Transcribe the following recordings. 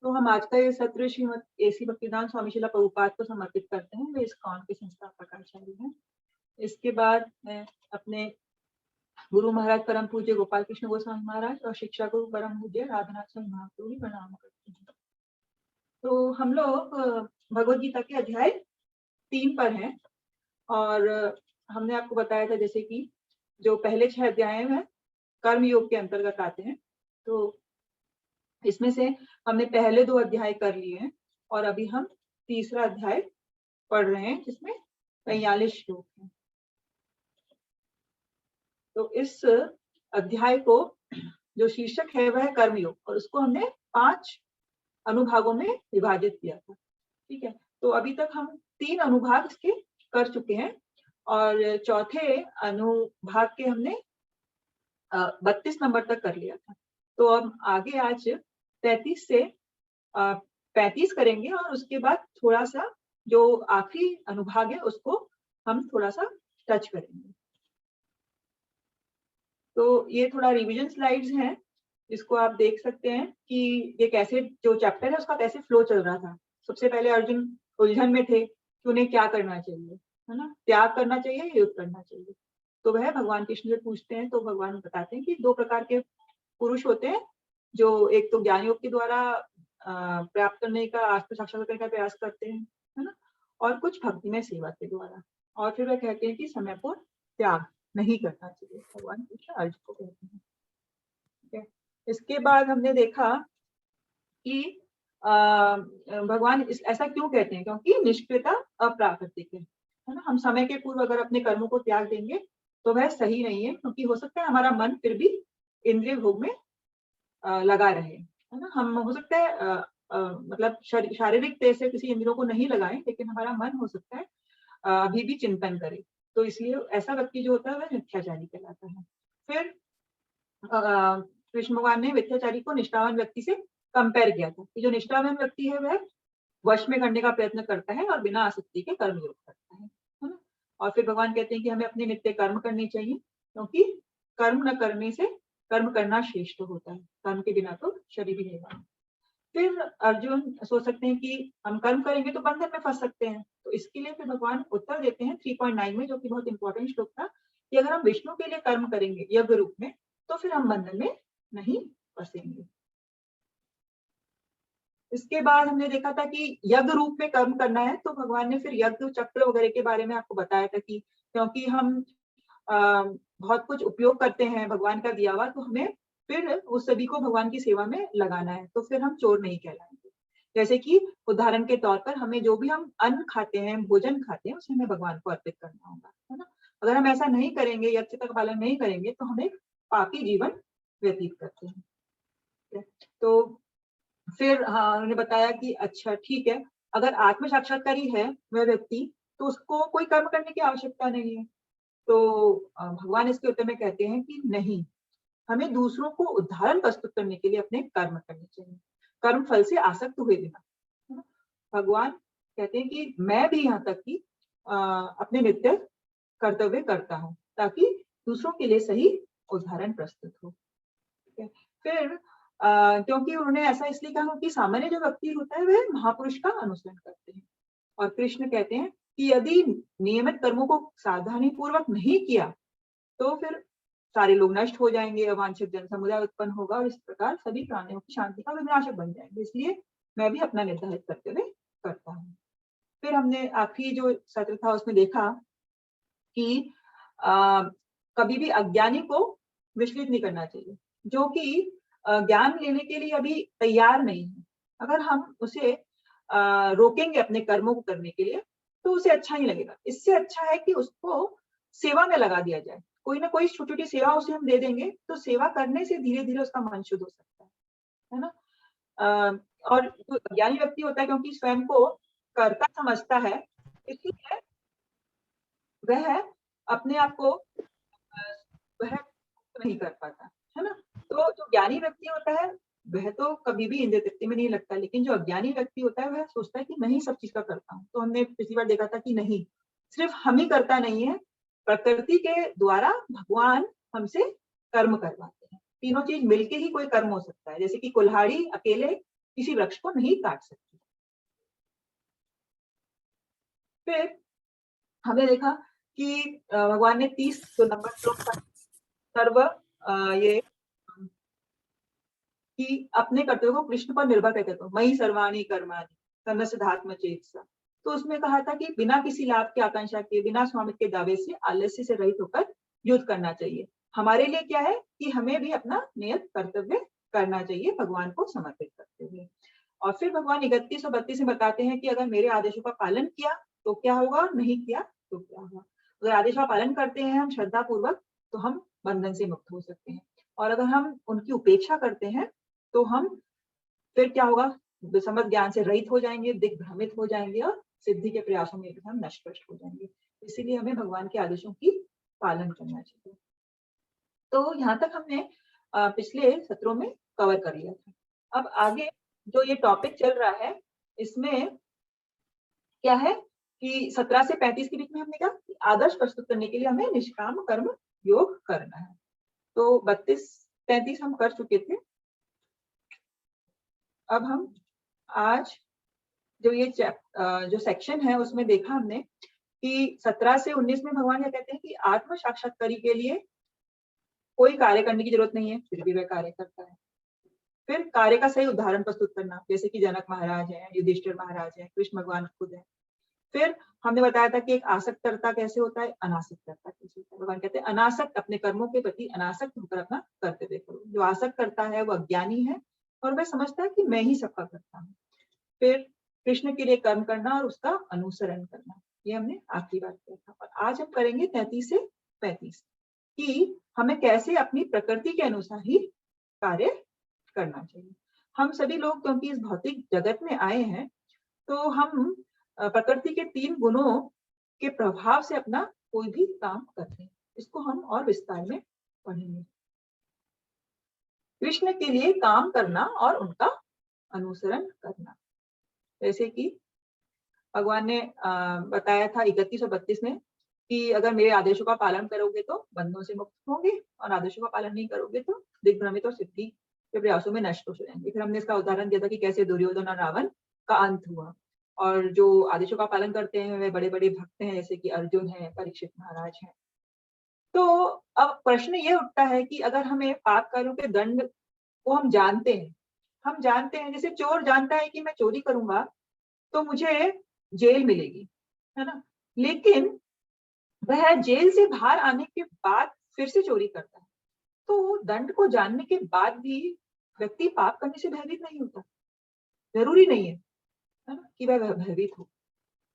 तो हम आज का ये सत्र श्रीमद AC भक्तिवेदांत स्वामी श्रील प्रभुपाद को समर्पित करते हैं। वे इस्कॉन के संस्थापक आचार्य हैं। इसके बाद मैं अपने गुरु महाराज परम पूज्य गोपाल कृष्ण गोस्वामी महाराज और शिक्षा गुरु परम पूज्य राधानाथ स्वामी महाराज को भी प्रणाम करती हूँ। तो हम लोग भगवद गीता के अध्याय 3 पर हैं और हमने आपको बताया था जैसे कि जो पहले 6 अध्याय हैं कर्म योग के अंतर्गत आते हैं। तो इसमें से हमने पहले 2 अध्याय कर लिए हैं और अभी हम तीसरा अध्याय पढ़ रहे हैं जिसमें 43 श्लोक हैं। तो इस अध्याय को जो शीर्षक है वह है कर्मयोग और उसको हमने 5 अनुभागों में विभाजित किया था। ठीक है, तो अभी तक हम 3 अनुभाग इसके कर चुके हैं और चौथे अनुभाग के हमने 32 नंबर तक कर लिया था। तो अब आगे आज 33 से 35 करेंगे और उसके बाद थोड़ा सा जो आखिरी अनुभाग है उसको हम थोड़ा सा टच करेंगे। तो ये थोड़ा रिवीजन स्लाइड्स हैं जिसको आप देख सकते हैं कि ये कैसे जो चैप्टर है उसका कैसे फ्लो चल रहा था। सबसे पहले अर्जुन उलझन में थे कि उन्हें क्या करना चाहिए, है ना, त्याग करना चाहिए या युद्ध करना चाहिए। तो वह भगवान कृष्ण से पूछते हैं तो भगवान बताते हैं कि 2 प्रकार के पुरुष होते हैं, जो एक तो ज्ञान योग के द्वारा प्राप्त करने का आत्म साक्षात्कार करने का प्रयास करते हैं, है ना, और कुछ भक्ति में सेवा के द्वारा। और फिर वह कहते हैं कि समय पर त्याग नहीं करना चाहिए, भगवान कृष्ण अर्जुन को कहते हैं। ठीक है, इसके बाद हमने देखा कि भगवान ऐसा क्यों कहते हैं, क्योंकि निष्क्रियता अप्राकृतिक है ना। हम समय के पूर्व अगर अपने कर्मों को त्याग देंगे तो वह सही नहीं है, क्योंकि हो सकता है हमारा मन फिर भी इंद्रिय भोग में लगा रहे, है ना। हम हो सकता है मतलब शारीरिक तरह से किसी इंद्रियों को नहीं लगाएं, लेकिन हमारा मन हो सकता है अभी भी चिंतन करे। तो इसलिए ऐसा व्यक्ति जो होता है वह मिथ्याचारी कहलाता है। फिर कृष्ण भगवान ने मिथ्याचारी को निष्ठावान व्यक्ति से कंपेयर किया था कि जो निष्ठावान व्यक्ति है वह वश में करने का प्रयत्न करता है और बिना आसक्ति के कर्म योग करता है ना। और फिर भगवान कहते हैं कि हमें अपने नित्य कर्म करने चाहिए, क्योंकि कर्म न करने से कर्म करना श्रेष्ठ होता है, कर्म के बिना तो शरीर ही नहीं। फिर अर्जुन सोच सकते हैं कि हम कर्म करेंगे तो बंधन में फंस सकते हैं। तो इसके लिए फिर भगवान उत्तर देते हैं 3.9 में, जो कि बहुत इंपॉर्टेंट श्लोक था, कि अगर हम विष्णु के लिए कर्म करेंगे यज्ञ रूप में तो फिर हम बंधन में नहीं फंसेंगे। इसके बाद हमने देखा था कि यज्ञ रूप में कर्म करना है, तो भगवान ने फिर यज्ञ चक्र वगैरह के बारे में आपको बताया था कि क्योंकि हम बहुत कुछ उपयोग करते हैं भगवान का दिया हुआ, तो हमें फिर उस सभी को भगवान की सेवा में लगाना है, तो फिर हम चोर नहीं कहलाएंगे। जैसे कि उदाहरण के तौर पर हमें जो भी हम अन्न खाते हैं, भोजन खाते हैं, उसे हमें भगवान को अर्पित करना होगा, है ना। अगर हम ऐसा नहीं करेंगे, यज्ञ का पालन नहीं करेंगे, तो हमें पापी जीवन व्यतीत करते हैं। तो फिर हाँ उन्होंने बताया कि अच्छा ठीक है, अगर आत्म साक्षात्कारी है वह व्यक्ति तो उसको कोई कर्म करने की आवश्यकता नहीं है। तो भगवान इसके उत्तर में कहते हैं कि नहीं, हमें दूसरों को उदाहरण प्रस्तुत करने के लिए अपने कर्म करने चाहिए, कर्म फल से आसक्त हुए बिना, है ना। भगवान कहते हैं कि मैं भी यहाँ तक कि अपने नित्य कर्तव्य करता हूँ ताकि दूसरों के लिए सही उदाहरण प्रस्तुत हो। ठीक है, फिर क्योंकि उन्होंने ऐसा इसलिए कहा कि सामान्य जो व्यक्ति होता है वह महापुरुष का अनुसरण करते हैं, और कृष्ण कहते हैं कि यदि नियमित कर्मों को सावधानी पूर्वक नहीं किया तो फिर सारे लोग नष्ट हो जाएंगे, अवांछित जन समुदाय उत्पन्न होगा और इस प्रकार सभी प्राणियों की शांति का विनाशक बन जाएंगे। इसलिए मैं भी अपना निर्धारित कर्तव्य करता हूँ। फिर हमने आखिरी जो सत्र था उसमें देखा कि कभी भी अज्ञानी को विचलित नहीं करना चाहिए, जो कि ज्ञान लेने के लिए अभी तैयार नहीं है। अगर हम उसे रोकेंगे अपने कर्मों को करने के लिए तो उसे अच्छा नहीं लगेगा। इससे अच्छा है कि उसको सेवा में लगा दिया जाए, कोई ना कोई छोटी छोटी सेवा उसे हम दे देंगे तो सेवा करने से धीरे धीरे उसका मन शुद्ध हो सकता है ना। और जो ज्ञानी व्यक्ति होता है क्योंकि स्वयं को कर्ता समझता है, इसलिए वह अपने आप को वह नहीं कर पाता, है ना। तो जो ज्ञानी व्यक्ति होता है वह तो कभी भी इंद्रिय तृप्ति में नहीं लगता, लेकिन जो अज्ञानी व्यक्ति होता है वह सोचता है कि मैं ही सब चीज का करता हूँ। तो हमने पिछली बार देखा था कि नहीं, सिर्फ हम ही करता नहीं है, प्रकृति के द्वारा भगवान हमसे कर्म करवाते हैं। तीनों चीज मिलके ही कोई कर्म हो सकता है। जैसे कि कुल्हाड़ी अकेले किसी वृक्ष को नहीं काट सकती। फिर हमने देखा कि भगवान ने 30 जो नंबर श्लोक का सर्व ये कि अपने कर्तव्य को कृष्ण पर निर्भर करके करो, मयि सर्वाणि कर्माणि तन्मय्याधात्म चेतसा। तो उसमें कहा था कि बिना किसी लाभ की आकांक्षा किए, बिना स्वामित्व के दावे से, आलस्य से रहित होकर युद्ध करना चाहिए। हमारे लिए क्या है कि हमें भी अपना नियत कर्तव्य करना चाहिए भगवान को समर्पित करते हुए। और फिर भगवान 31 और 32 में बताते हैं कि अगर मेरे आदेशों का पालन किया तो क्या होगा, नहीं किया तो क्या होगा। अगर आदेश का पालन करते हैं हम श्रद्धा पूर्वक तो हम बंधन से मुक्त हो सकते हैं, और अगर हम उनकी उपेक्षा करते हैं तो हम फिर क्या होगा, विसम्मत ज्ञान से रहित हो जाएंगे, दिग्भ्रमित हो जाएंगे और सिद्धि के प्रयासों में हम नष्ट हो जाएंगे। इसीलिए हमें भगवान के आदेशों की पालन करना चाहिए। तो यहाँ तक हमने पिछले सत्रों में कवर कर लिया था। अब आगे जो ये टॉपिक चल रहा है इसमें क्या है कि 17 से 35 के बीच में हमने कहा आदर्श प्रस्तुत करने के लिए हमें निष्काम कर्म योग करना है। तो 32-33 हम कर चुके थे। अब हम आज जो ये जो सेक्शन है उसमें देखा हमने कि 17 से 19 में भगवान क्या कहते हैं कि आत्म साक्षात्कारी के लिए कोई कार्य करने की जरूरत नहीं है, फिर भी वह कार्य करता है। फिर कार्य का सही उदाहरण प्रस्तुत करना, जैसे कि जनक महाराज है, युधिष्ठिर महाराज है, कृष्ण भगवान खुद है। फिर हमने बताया था कि एक आसक्तता कैसे होता है, अनासक्तता कैसे होता है। भगवान कहते हैं अनासक्त, अपने कर्मों के प्रति अनासक्त होकर अपना कर्तव्य करो। जो आसक्त करता है वो अज्ञानी है और वह समझता है कि मैं ही सबका करता हूँ। फिर कृष्ण के लिए कर्म करना और उसका अनुसरण करना, ये हमने आखिरी बात किया था। और आज हम करेंगे 33 से 35 कि हमें कैसे अपनी प्रकृति के अनुसार ही कार्य करना चाहिए। हम सभी लोग क्योंकि इस भौतिक जगत में आए हैं तो हम प्रकृति के 3 गुणों के प्रभाव से अपना कोई भी काम करते हैं। इसको हम और विस्तार में पढ़ेंगे। कृष्ण के लिए काम करना और उनका अनुसरण करना, जैसे कि भगवान ने बताया था 31 और 32 में कि अगर मेरे आदेशों का पालन करोगे तो बंधनों से मुक्त होंगे, और आदेशों का पालन नहीं करोगे तो दिग्भ्रमित और सिद्धि के प्रयासों में नष्ट हो जाएंगे। फिर हमने इसका उदाहरण दिया था कि कैसे दुर्योधन और रावण का अंत हुआ, और जो आदेशों का पालन करते हैं वे बड़े बड़े भक्त हैं, जैसे कि अर्जुन है, परीक्षित महाराज हैं। तो अब प्रश्न ये उठता है कि अगर हमें पाप कार्यों के दंड को हम जानते हैं, जैसे चोर जानता है कि मैं चोरी करूंगा तो मुझे जेल मिलेगी, है ना, लेकिन वह जेल से बाहर आने के बाद फिर से चोरी करता है। तो दंड को जानने के बाद भी व्यक्ति पाप करने से भयभीत नहीं होता। जरूरी नहीं है ना कि वह भयभीत हो,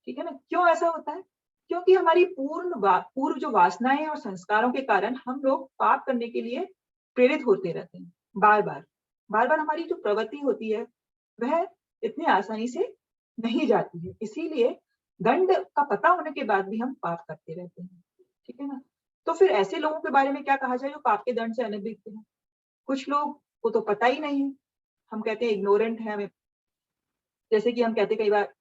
ठीक है ना। क्यों ऐसा होता है? क्योंकि हमारी पूर्व जो वासनाएं और संस्कारों के कारण हम लोग पाप करने के लिए प्रेरित होते रहते हैं। बार बार हमारी जो प्रवृत्ति होती है वह इतनी आसानी से नहीं जाती है, इसीलिए दंड का पता होने के बाद भी हम पाप करते रहते हैं, ठीक है ना। तो फिर ऐसे लोगों के बारे में क्या कहा जाए जो पाप के दंड से अनभिज्ञ हैं। कुछ लोग को तो पता ही नहीं है, हम कहते हैं इग्नोरेंट है हमें, जैसे कि हम कहते कई बार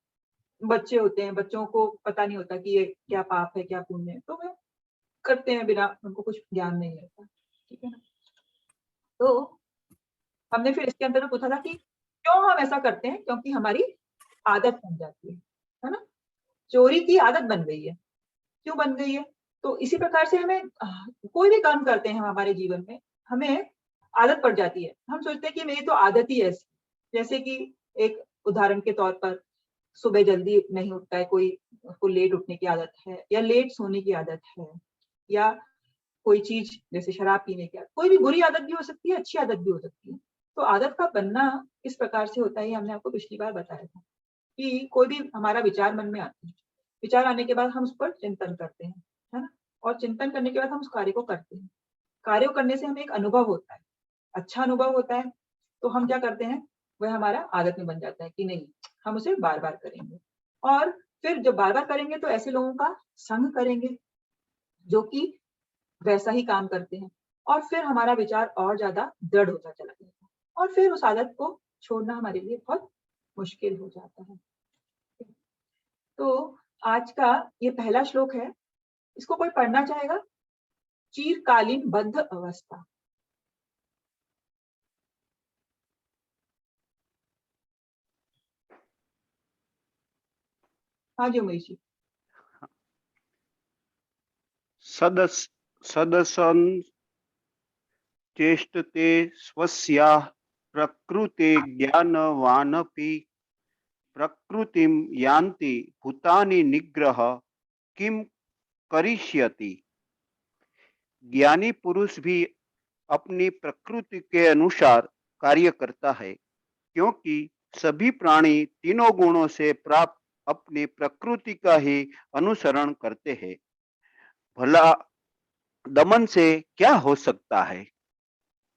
बच्चे होते हैं, बच्चों को पता नहीं होता कि ये क्या पाप है क्या पुण्य है, तो वे करते हैं बिना उनको कुछ ज्ञान नहीं रहता, ठीक है ना। तो हमने फिर इसके अंदर पूछा था कि क्यों हम ऐसा करते हैं, क्योंकि हमारी आदत बन जाती है ना। चोरी की आदत बन गई है। क्यों बन गई है? तो इसी प्रकार से हमें कोई भी काम करते हैं हमारे जीवन में, हमें आदत पड़ जाती है। हम सोचते हैं कि मेरी तो आदत ही ऐसी, जैसे कि एक उदाहरण के तौर पर सुबह जल्दी नहीं उठता है कोई, उसको लेट उठने की आदत है, या लेट सोने की आदत है, या कोई चीज जैसे शराब पीने की आदत। कोई भी बुरी आदत भी हो सकती है, अच्छी आदत भी हो सकती है। तो आदत का बनना इस प्रकार से होता है, हमने आपको पिछली बार बताया था कि कोई भी हमारा विचार मन में आता है, विचार आने के बाद हम उस पर चिंतन करते हैं, है ना, और चिंतन करने के बाद हम उस कार्य को करते हैं। कार्य करने से हमें एक अनुभव होता है, अच्छा अनुभव होता है, तो हम क्या करते हैं, वह हमारा आदत में बन जाता है कि नहीं हम उसे बार बार करेंगे। और फिर जब बार बार करेंगे तो ऐसे लोगों का संग करेंगे जो कि वैसा ही काम करते हैं, और फिर हमारा विचार और ज्यादा दृढ़ होता चला जाता है, और फिर उस आदत को छोड़ना हमारे लिए बहुत मुश्किल हो जाता है। तो आज का ये पहला श्लोक है, इसको कोई पढ़ना चाहेगा? चिरकालीन बद्ध अवस्था। हाँ जी उमेश जी। सदसन् चेष्टते स्वस्याः प्रकृते ज्ञानवानपि प्रकृतिं यान्ति भूतानि निग्रह किम करिष्यति। ज्ञानी पुरुष भी अपनी प्रकृति के अनुसार कार्य करता है, क्योंकि सभी प्राणी तीनों गुणों से प्राप्त अपनी प्रकृति का ही अनुसरण करते हैं। भला दमन से क्या हो सकता है?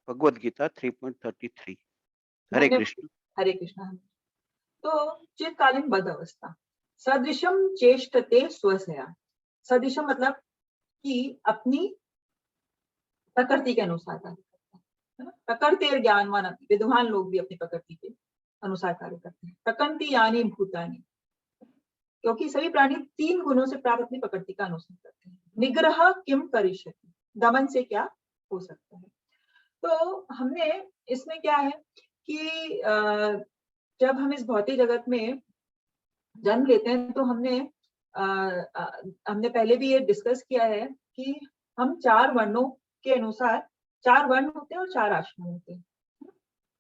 भगवद गीता 3.33। हरे कृष्ण। हरे कृष्ण। तो चिरकालीन बद्ध अवस्था, सदृशम चेष्टते स्वस्या। सदृशम मतलब कि अपनी प्रकृति के अनुसार कार्य करता है ना। प्रकृति ज्ञानवान, विद्वान लोग भी अपनी प्रकृति के अनुसार कार्य करते हैं। प्रकृति यानी भूतानी, क्योंकि सभी प्राणी तीन गुणों से प्राप्त अपनी प्रकृति का अनुसरण करते हैं। निग्रह किम करिष्यति, दमन से क्या हो सकता है। तो हमने इसमें क्या है कि जब हम इस भौतिक जगत में जन्म लेते हैं तो हमने पहले भी ये डिस्कस किया है कि हम चार वर्णों के अनुसार, चार वर्ण होते हैं और चार आश्रम होते हैं।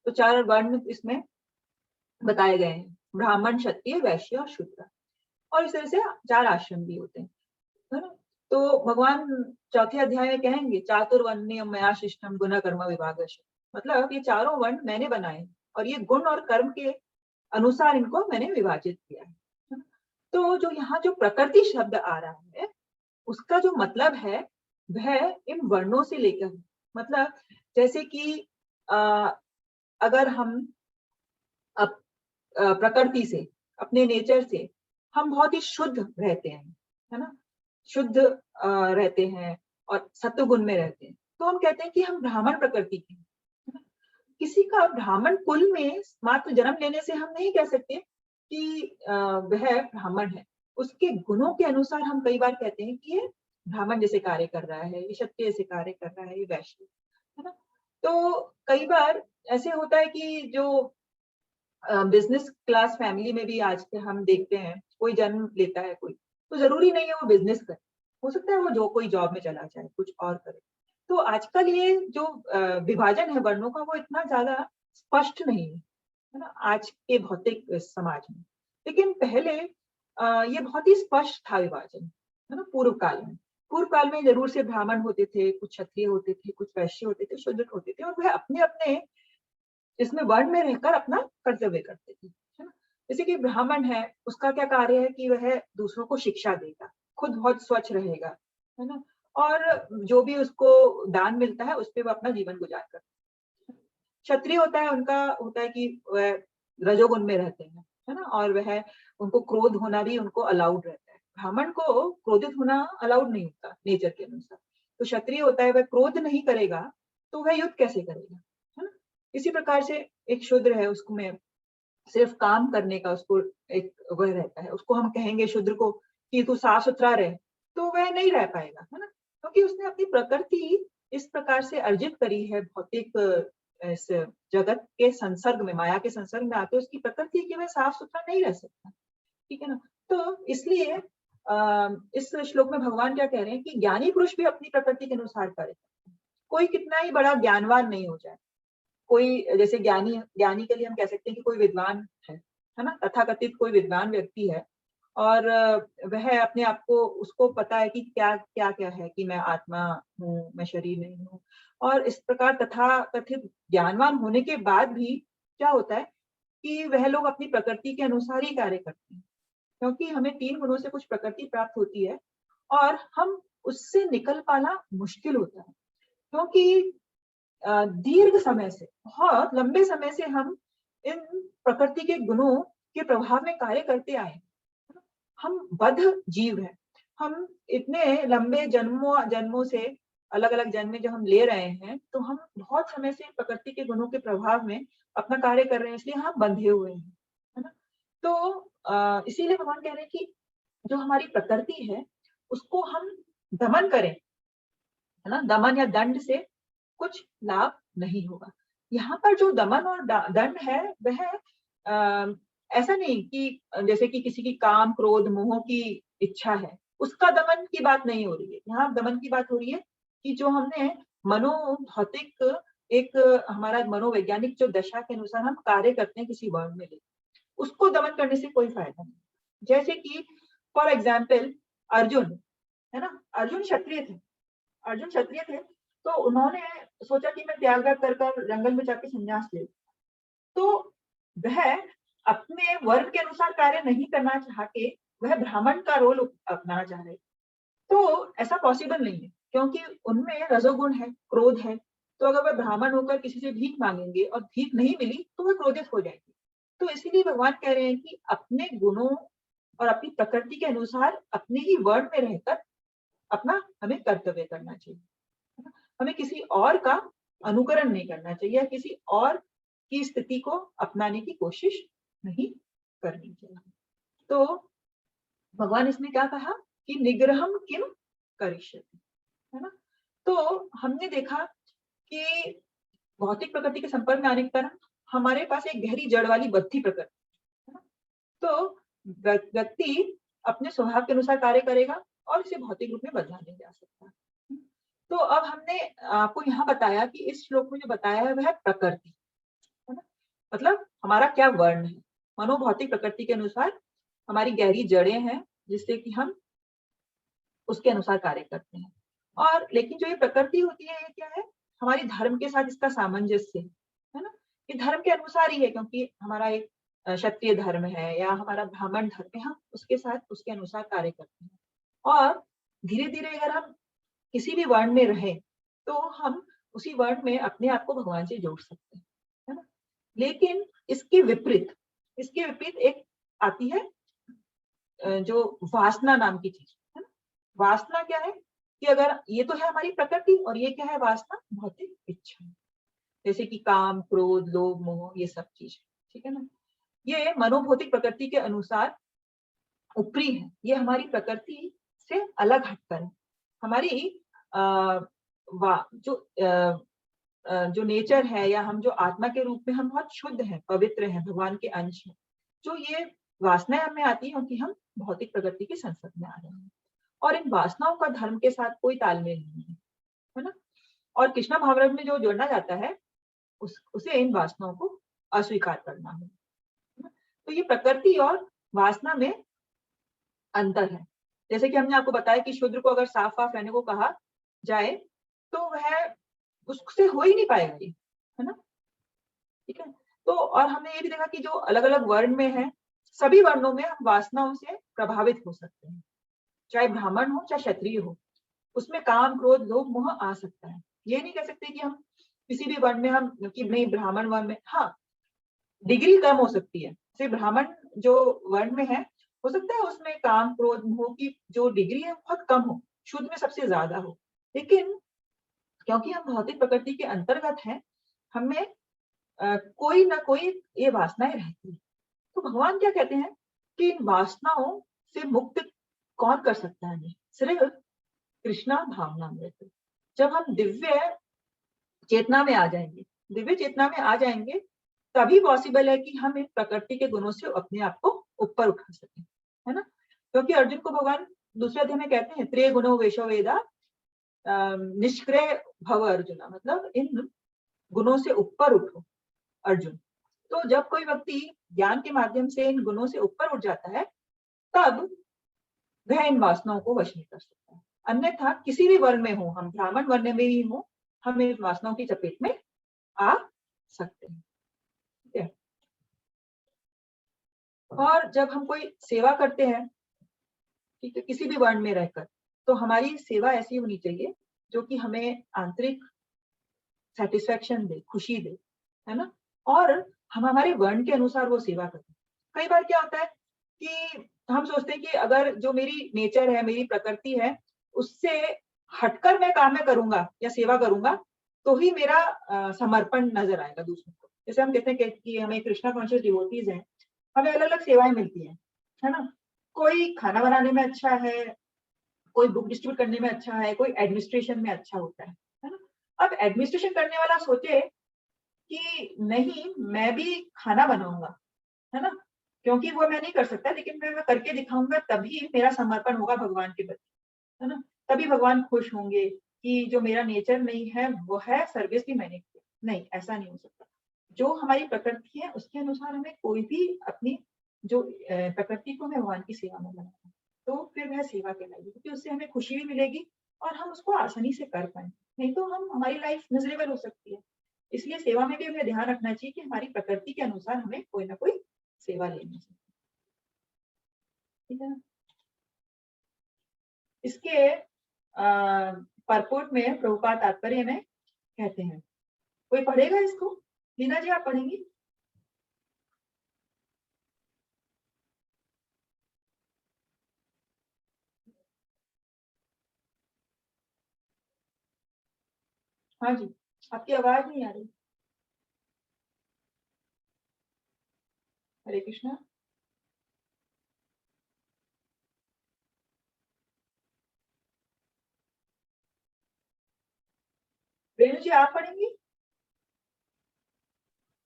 तो चार वर्ण इसमें बताए गए हैं, ब्राह्मण, क्षत्रिय, वैश्य और शूद्र, और इस तरह से चार आश्रम भी होते हैं, है ना। तो भगवान चौथे अध्याय में कहेंगे चातुर्वर्ण्यम मया शिष्टम गुण कर्म विभागश, मतलब ये चारों वर्ण मैंने बनाए और ये गुण और कर्म के अनुसार इनको मैंने विभाजित किया है। तो जो यहाँ जो प्रकृति शब्द आ रहा है उसका जो मतलब है वह इन वर्णों से लेकर, मतलब जैसे कि अगर हम प्रकृति से, अपने नेचर से हम बहुत ही शुद्ध रहते हैं, है ना, शुद्ध रहते हैं और सत्वगुण में रहते हैं, तो हम कहते हैं कि हम ब्राह्मण प्रकृति के हैं। किसी का ब्राह्मण कुल में मात्र जन्म लेने से हम नहीं कह सकते कि वह ब्राह्मण है। उसके गुणों के अनुसार हम कई बार कहते हैं कि ये ब्राह्मण जैसे कार्य कर रहा है, ये क्षत्रिय जैसे कार्य कर रहा है, ये वैश्य, है ना। तो कई बार ऐसे होता है कि जो बिजनेस क्लास फैमिली में भी आज के हम देखते हैं, कोई जन्म लेता है कोई, तो जरूरी नहीं है वो बिजनेस करे, हो सकता है वो जो कोई जॉब में चला जाए, कुछ और करे। तो आजकल ये जो विभाजन है वर्णों का वो इतना ज्यादा स्पष्ट नहीं है ना आज के भौतिक समाज में, लेकिन पहले ये बहुत ही स्पष्ट था विभाजन, है ना। पूर्व काल में जरूर से ब्राह्मण होते थे, कुछ क्षत्रिय होते थे, कुछ वैश्य होते थे, शूद्र होते थे, और वह अपने अपने इसमें वर्ण में रहकर अपना कर्तव्य करते थे, है ना। जैसे कि ब्राह्मण है, उसका क्या कार्य है कि वह दूसरों को शिक्षा देगा, खुद बहुत स्वच्छ रहेगा, है ना, और जो भी उसको दान मिलता है उस पर वह अपना जीवन गुजार करता है। क्षत्रिय होता है, उनका होता है कि वह रजोगुण में रहते हैं, है ना, और वह उनको क्रोध होना भी उनको अलाउड रहता है। ब्राह्मण को क्रोधित होना अलाउड नहीं होता नेचर के अनुसार। तो क्षत्रिय होता है, वह क्रोध नहीं करेगा तो वह युद्ध कैसे करेगा, है ना। इसी प्रकार से एक शूद्र है, उसको में सिर्फ काम करने का उसको एक वह रहता है, उसको हम कहेंगे शूद्र को कि तू साफ सुथरा रहे, तो वह नहीं रह पाएगा, है ना, क्योंकि उसने अपनी प्रकृति इस प्रकार से अर्जित करी है भौतिक इस जगत के संसर्ग में, माया के संसर्ग में आते उसकी प्रकृति की वह साफ सुथरा नहीं रह सकता, ठीक है ना। तो इसलिए इस श्लोक में भगवान क्या कह रहे हैं कि ज्ञानी पुरुष भी अपनी प्रकृति के अनुसार कार्य करते हैं। कोई कितना ही बड़ा ज्ञानवान नहीं हो जाए, कोई जैसे ज्ञानी के लिए हम कह सकते हैं कि कोई विद्वान है ना, तथाकथित कोई विद्वान व्यक्ति है और वह अपने आप को, उसको पता है कि क्या क्या क्या है, कि मैं आत्मा हूँ, मैं शरीर नहीं हूँ, और इस प्रकार तथाकथित ज्ञानवान होने के बाद भी क्या होता है कि वह लोग अपनी प्रकृति के अनुसार ही कार्य करते हैं, क्योंकि हमें तीन गुणों से कुछ प्रकृति प्राप्त होती है और हम उससे निकल पाना मुश्किल होता है, क्योंकि दीर्घ समय से, बहुत लंबे समय से हम इन प्रकृति के गुणों के प्रभाव में कार्य करते आए। हम बद्ध जीव हैं, हम इतने लंबे जन्मों से अलग अलग जन्म जो हम ले रहे हैं, तो हम बहुत समय से प्रकृति के गुणों के प्रभाव में अपना कार्य कर रहे हैं, इसलिए हम बंधे हुए हैं, है ना। तो इसीलिए भगवान कह रहे हैं कि जो हमारी प्रकृति है उसको हम दमन करें, है ना। दमन या दंड से कुछ लाभ नहीं होगा। यहाँ पर जो दमन और दंड है वह ऐसा नहीं कि जैसे कि किसी की काम क्रोध मोह की इच्छा है, उसका दमन की बात नहीं हो रही है। यहाँ दमन की बात हो रही है कि जो हमने मनोभौतिक एक हमारा मनोवैज्ञानिक जो दशा के अनुसार हम कार्य करते हैं किसी वर्ण में, उसको दमन करने से कोई फायदा नहीं। जैसे कि फॉर एग्जाम्पल अर्जुन, है ना, अर्जुन क्षत्रिय थे, अर्जुन क्षत्रिय थे, तो उन्होंने सोचा कि मैं त्याग कर जंगल में जाके संन्यास ले, तो वह अपने वर्ण के अनुसार कार्य नहीं करना चाह के वह ब्राह्मण का रोल अपनाना चाह रहे, तो ऐसा पॉसिबल नहीं है क्योंकि उनमें रजोगुण है, क्रोध है। तो अगर वह ब्राह्मण होकर किसी से भीख मांगेंगे और भीख नहीं मिली तो वह क्रोधित हो जाएंगे। तो इसीलिए भगवान कह रहे हैं कि अपने गुणों और अपनी प्रकृति के अनुसार अपने ही वर्ण में रहकर अपना हमें कर्तव्य करना चाहिए। हमें किसी और का अनुकरण नहीं करना चाहिए या किसी और की स्थिति को अपनाने की कोशिश नहीं करनी चाहिए। तो भगवान इसमें क्या कहा कि निग्रहम किम करिष्यति, है ना। तो हमने देखा कि भौतिक प्रकृति के संपर्क में आने के कारण हमारे पास एक गहरी जड़ वाली बद्धी प्रकृति है ना। तो व्यक्ति अपने स्वभाव के अनुसार कार्य करेगा और इसे भौतिक रूप में बदला नहीं जा सकता। तो अब हमने आपको यहाँ बताया कि इस श्लोक में जो बताया है वह प्रकृति है ना, मतलब हमारा क्या वर्ण है। मनोभौतिक प्रकृति के अनुसार हमारी गहरी जड़ें हैं जिससे कि हम उसके अनुसार कार्य करते हैं। और लेकिन जो ये प्रकृति होती है ये क्या है, हमारी धर्म के साथ इसका सामंजस्य है ना। ये धर्म के अनुसार ही है क्योंकि हमारा एक क्षत्रिय धर्म है या हमारा ब्राह्मण धर्म है, हम उसके साथ उसके अनुसार कार्य करते हैं। और धीरे धीरे अगर हम किसी भी वर्ण में रहे तो हम उसी वर्ण में अपने आप को भगवान से जोड़ सकते हैं, है ना। लेकिन इसके विपरीत एक आती है जो वासना नाम की चीज है ना। वासना क्या है कि अगर ये तो है हमारी प्रकृति और ये क्या है वासना, भौतिक इच्छा, जैसे कि काम क्रोध लोभ मोह ये सब चीज, ठीक है ना। ये मनोभौतिक प्रकृति के अनुसार ऊपरी है, ये हमारी प्रकृति से अलग हटकर है। हमारी जो नेचर है या हम जो आत्मा के रूप में हम बहुत शुद्ध हैं, पवित्र हैं, भगवान के अंश हैं। जो ये वासनाएं हमें आती है क्योंकि हम भौतिक प्रकृति के संसर्ग में आ रहे हैं और इन वासनाओं का धर्म के साथ कोई तालमेल नहीं है ना। और कृष्णा भावराज में जो जोड़ना जाता है उसे इन वासनाओं को अस्वीकार करना है। तो ये प्रकृति और वासना में अंतर है। जैसे कि हमने आपको बताया कि शूद्र को अगर साफ साफ रहने को कहा जाए तो वह उससे हो ही नहीं पाएगा ये, है ना, ठीक है। तो और हमने ये भी देखा कि जो अलग अलग वर्ण में है, सभी वर्णों में हम वासनाओं से प्रभावित हो सकते हैं, चाहे ब्राह्मण हो चाहे क्षत्रिय हो, उसमें काम क्रोध लोभ मोह आ सकता है। ये नहीं कह सकते कि हम किसी भी वर्ण में हम कि नहीं ब्राह्मण वर्ण में, हाँ डिग्री कम हो सकती है। जैसे ब्राह्मण जो वर्ण में है हो सकता है उसमें काम क्रोध मोह की जो डिग्री है बहुत कम हो, शुद्ध में सबसे ज्यादा हो। लेकिन क्योंकि हम भौतिक प्रकृति के अंतर्गत हैं, हमें कोई ना कोई ये वासनाएं रहती है। तो भगवान क्या कहते हैं कि इन वासनाओं से मुक्त कौन कर सकता है, सिर्फ कृष्णा भावनामृत। जब हम दिव्य चेतना में आ जाएंगे, दिव्य चेतना में आ जाएंगे तभी पॉसिबल है कि हम इन प्रकृति के गुणों से अपने आप को ऊपर उठा सकें, है ना। क्योंकि अर्जुन को भगवान दूसरे अध्याय में कहते हैं त्रय गुणो वेशो वेदा निष्क्रिय भव अर्जुन, मतलब इन गुणों से ऊपर उठो अर्जुन। तो जब कोई व्यक्ति ज्ञान के माध्यम से इन गुणों से ऊपर उठ जाता है तब वह इन वासनाओं को वश में कर सकता है। अन्यथा किसी भी वर्ण में हो, हम ब्राह्मण वर्ण में ही हो, हम इन वासनाओं की चपेट में आ सकते हैं, ठीक है। और जब हम कोई सेवा करते हैं, ठीक है, किसी भी वर्ण में रहकर, तो हमारी सेवा ऐसी होनी चाहिए जो कि हमें आंतरिक सेटिस्फेक्शन दे, खुशी दे, है ना। और हम हमारे वर्ण के अनुसार वो सेवा करें। कई बार क्या होता है कि हम सोचते हैं कि अगर जो मेरी नेचर है, मेरी प्रकृति है, उससे हटकर मैं काम में करूंगा या सेवा करूंगा तो ही मेरा समर्पण नजर आएगा दूसरों को। जैसे हम कहते हैं कि हमें कृष्णा कॉन्शियस डिवोटीज हैं, हमें अलग अलग सेवाएं मिलती हैं, है ना। कोई खाना बनाने में अच्छा है, कोई बुक डिस्ट्रीब्यूट करने में अच्छा है, कोई एडमिनिस्ट्रेशन में अच्छा होता है ना। अब एडमिनिस्ट्रेशन करने वाला सोचे कि नहीं मैं भी खाना बनाऊंगा, है ना, क्योंकि वो मैं नहीं कर सकता, लेकिन मैं करके दिखाऊंगा, तभी मेरा समर्पण होगा भगवान के प्रति, है ना। तभी भगवान खुश होंगे कि जो मेरा नेचर नहीं है वो है सर्विस भी मैंने किया। नहीं, ऐसा नहीं हो सकता। जो हमारी प्रकृति है उसके अनुसार हमें कोई भी अपनी जो प्रकृति को हमें भगवान की सेवा में लगाना, तो फिर वह सेवा कहलाएगी, क्योंकि उससे हमें खुशी भी मिलेगी और हम उसको आसानी से कर पाएंगे। नहीं तो हम हमारी लाइफ मिजरेबल हो सकती है। इसलिए सेवा में भी हमें ध्यान रखना चाहिए कि हमारी प्रकृति के अनुसार हमें कोई ना कोई सेवा लेनी चाहिए, ठीक है ना। इसके परपोर्ट में प्रभुपाद तात्पर्य में कहते हैं, कोई पढ़ेगा इसको? लीना जी आप पढ़ेंगी? हाँ जी, आपकी आवाज नहीं आ रही। हरे कृष्णा। रेणु जी आप पढ़ेंगी?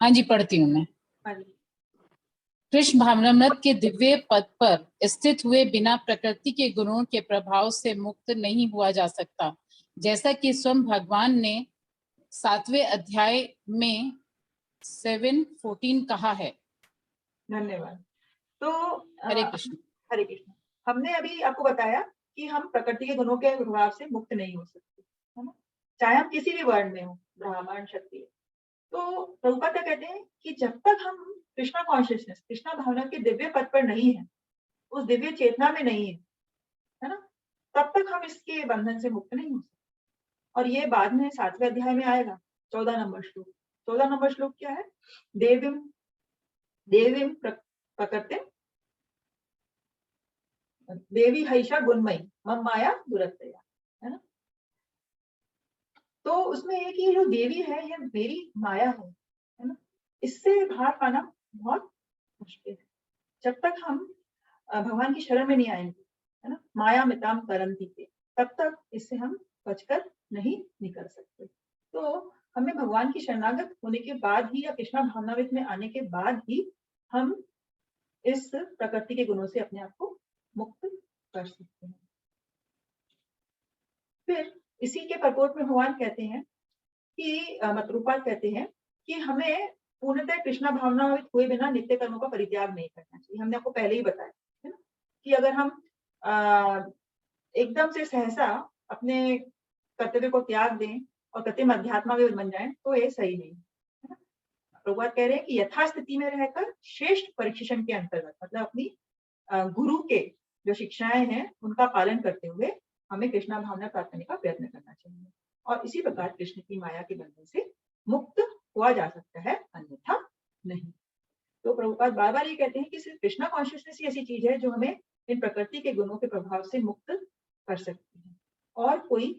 हाँ जी, पढ़ती हूँ मैं। हाँ जी। कृष्ण भावनामृत के दिव्य पद पर स्थित हुए बिना प्रकृति के गुणों के प्रभाव से मुक्त नहीं हुआ जा सकता, जैसा कि स्वयं भगवान ने 7वें अध्याय में 7:14 कहा है। धन्यवाद। तो हरे कृष्ण। हरे कृष्ण। हमने अभी आपको बताया कि हम प्रकृति के गुणों के प्रभाव से मुक्त नहीं हो सकते, है ना, चाहे हम किसी भी वर्ण में हो, ब्राह्मण क्षत्रिय। तो प्रभुपाद क्या कहते हैं कि जब तक हम कृष्णा कॉन्शियसनेस, कृष्णा भावना के दिव्य पद पर नहीं है, उस दिव्य चेतना में नहीं है ना, तब तक हम इसके बंधन से मुक्त नहीं हो सकते। और ये बाद में 7वें अध्याय में आएगा, 14 नंबर श्लोक। 14 नंबर श्लोक क्या है? देवीम देवीम प्रकृतिम देवी हईशा गुणमयी मम माया दुरत्तया, है ना। तो उसमें है कि जो देवी है ये मेरी माया है ना, इससे बाहर पाना बहुत मुश्किल है जब तक हम भगवान की शरण में नहीं आएंगे, है ना। माया मिताम तरंती के, तब तक इससे हम बचकर नहीं निकल सकते। तो हमें भगवान की शरणागत होने के बाद ही या कृष्णा भावनावित में आने के बाद ही हम इस प्रकृति के गुणों से अपने आप को मुक्त कर सकते हैं। फिर इसी के परपोर्ट में भगवान कहते हैं कि मतरूपाल कहते हैं कि हमें पूर्णतः कृष्णा भावनावित हुए बिना नित्य कर्मों का परित्याग नहीं करना चाहिए। हमने आपको पहले ही बताया है ना कि अगर हम एकदम से सहसा अपने कर्तव्य को त्याग दें और कृत्रिम अध्यात्मा में बन जाएं तो ये सही नहीं है ना। प्रभुपाद कह रहे हैं कि यथास्थिति में रहकर श्रेष्ठ परीक्षण के अंतर्गत, मतलब अपनी गुरु के जो शिक्षाएं हैं उनका पालन करते हुए हमें कृष्णा भावना प्राप्त करने का प्रयत्न करना चाहिए, और इसी प्रकार कृष्ण की माया के बंधन से मुक्त हुआ जा सकता है, अन्यथा नहीं। तो प्रभुपाद बार बार ये कहते हैं कि सिर्फ कृष्णा कॉन्शियसनेस ही ऐसी चीज है जो हमें इन प्रकृति के गुणों के प्रभाव से मुक्त कर सकती है, और कोई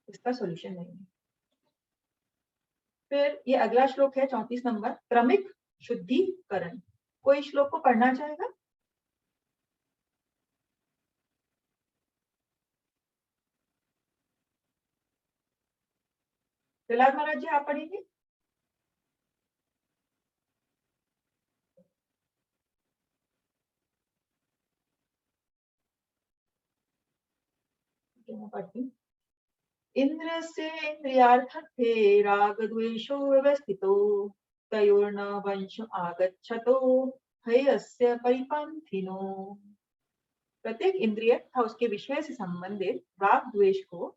इसका सॉल्यूशन नहीं है। फिर ये अगला श्लोक है 34 नंबर, क्रमिक शुद्धिकरण। कोई श्लोक को पढ़ना चाहेगा? प्रहलाद महाराज जी आप पढ़ेंगे? इंद्र से इंद्रियार्थत्वे राग द्वेषो व्यवस्थितो तयोर्न वंश आगच्छतो हयस्य परिपंथिनो। प्रत्येक इंद्रिय तथा उसके विषय से संबंधित राग द्वेष को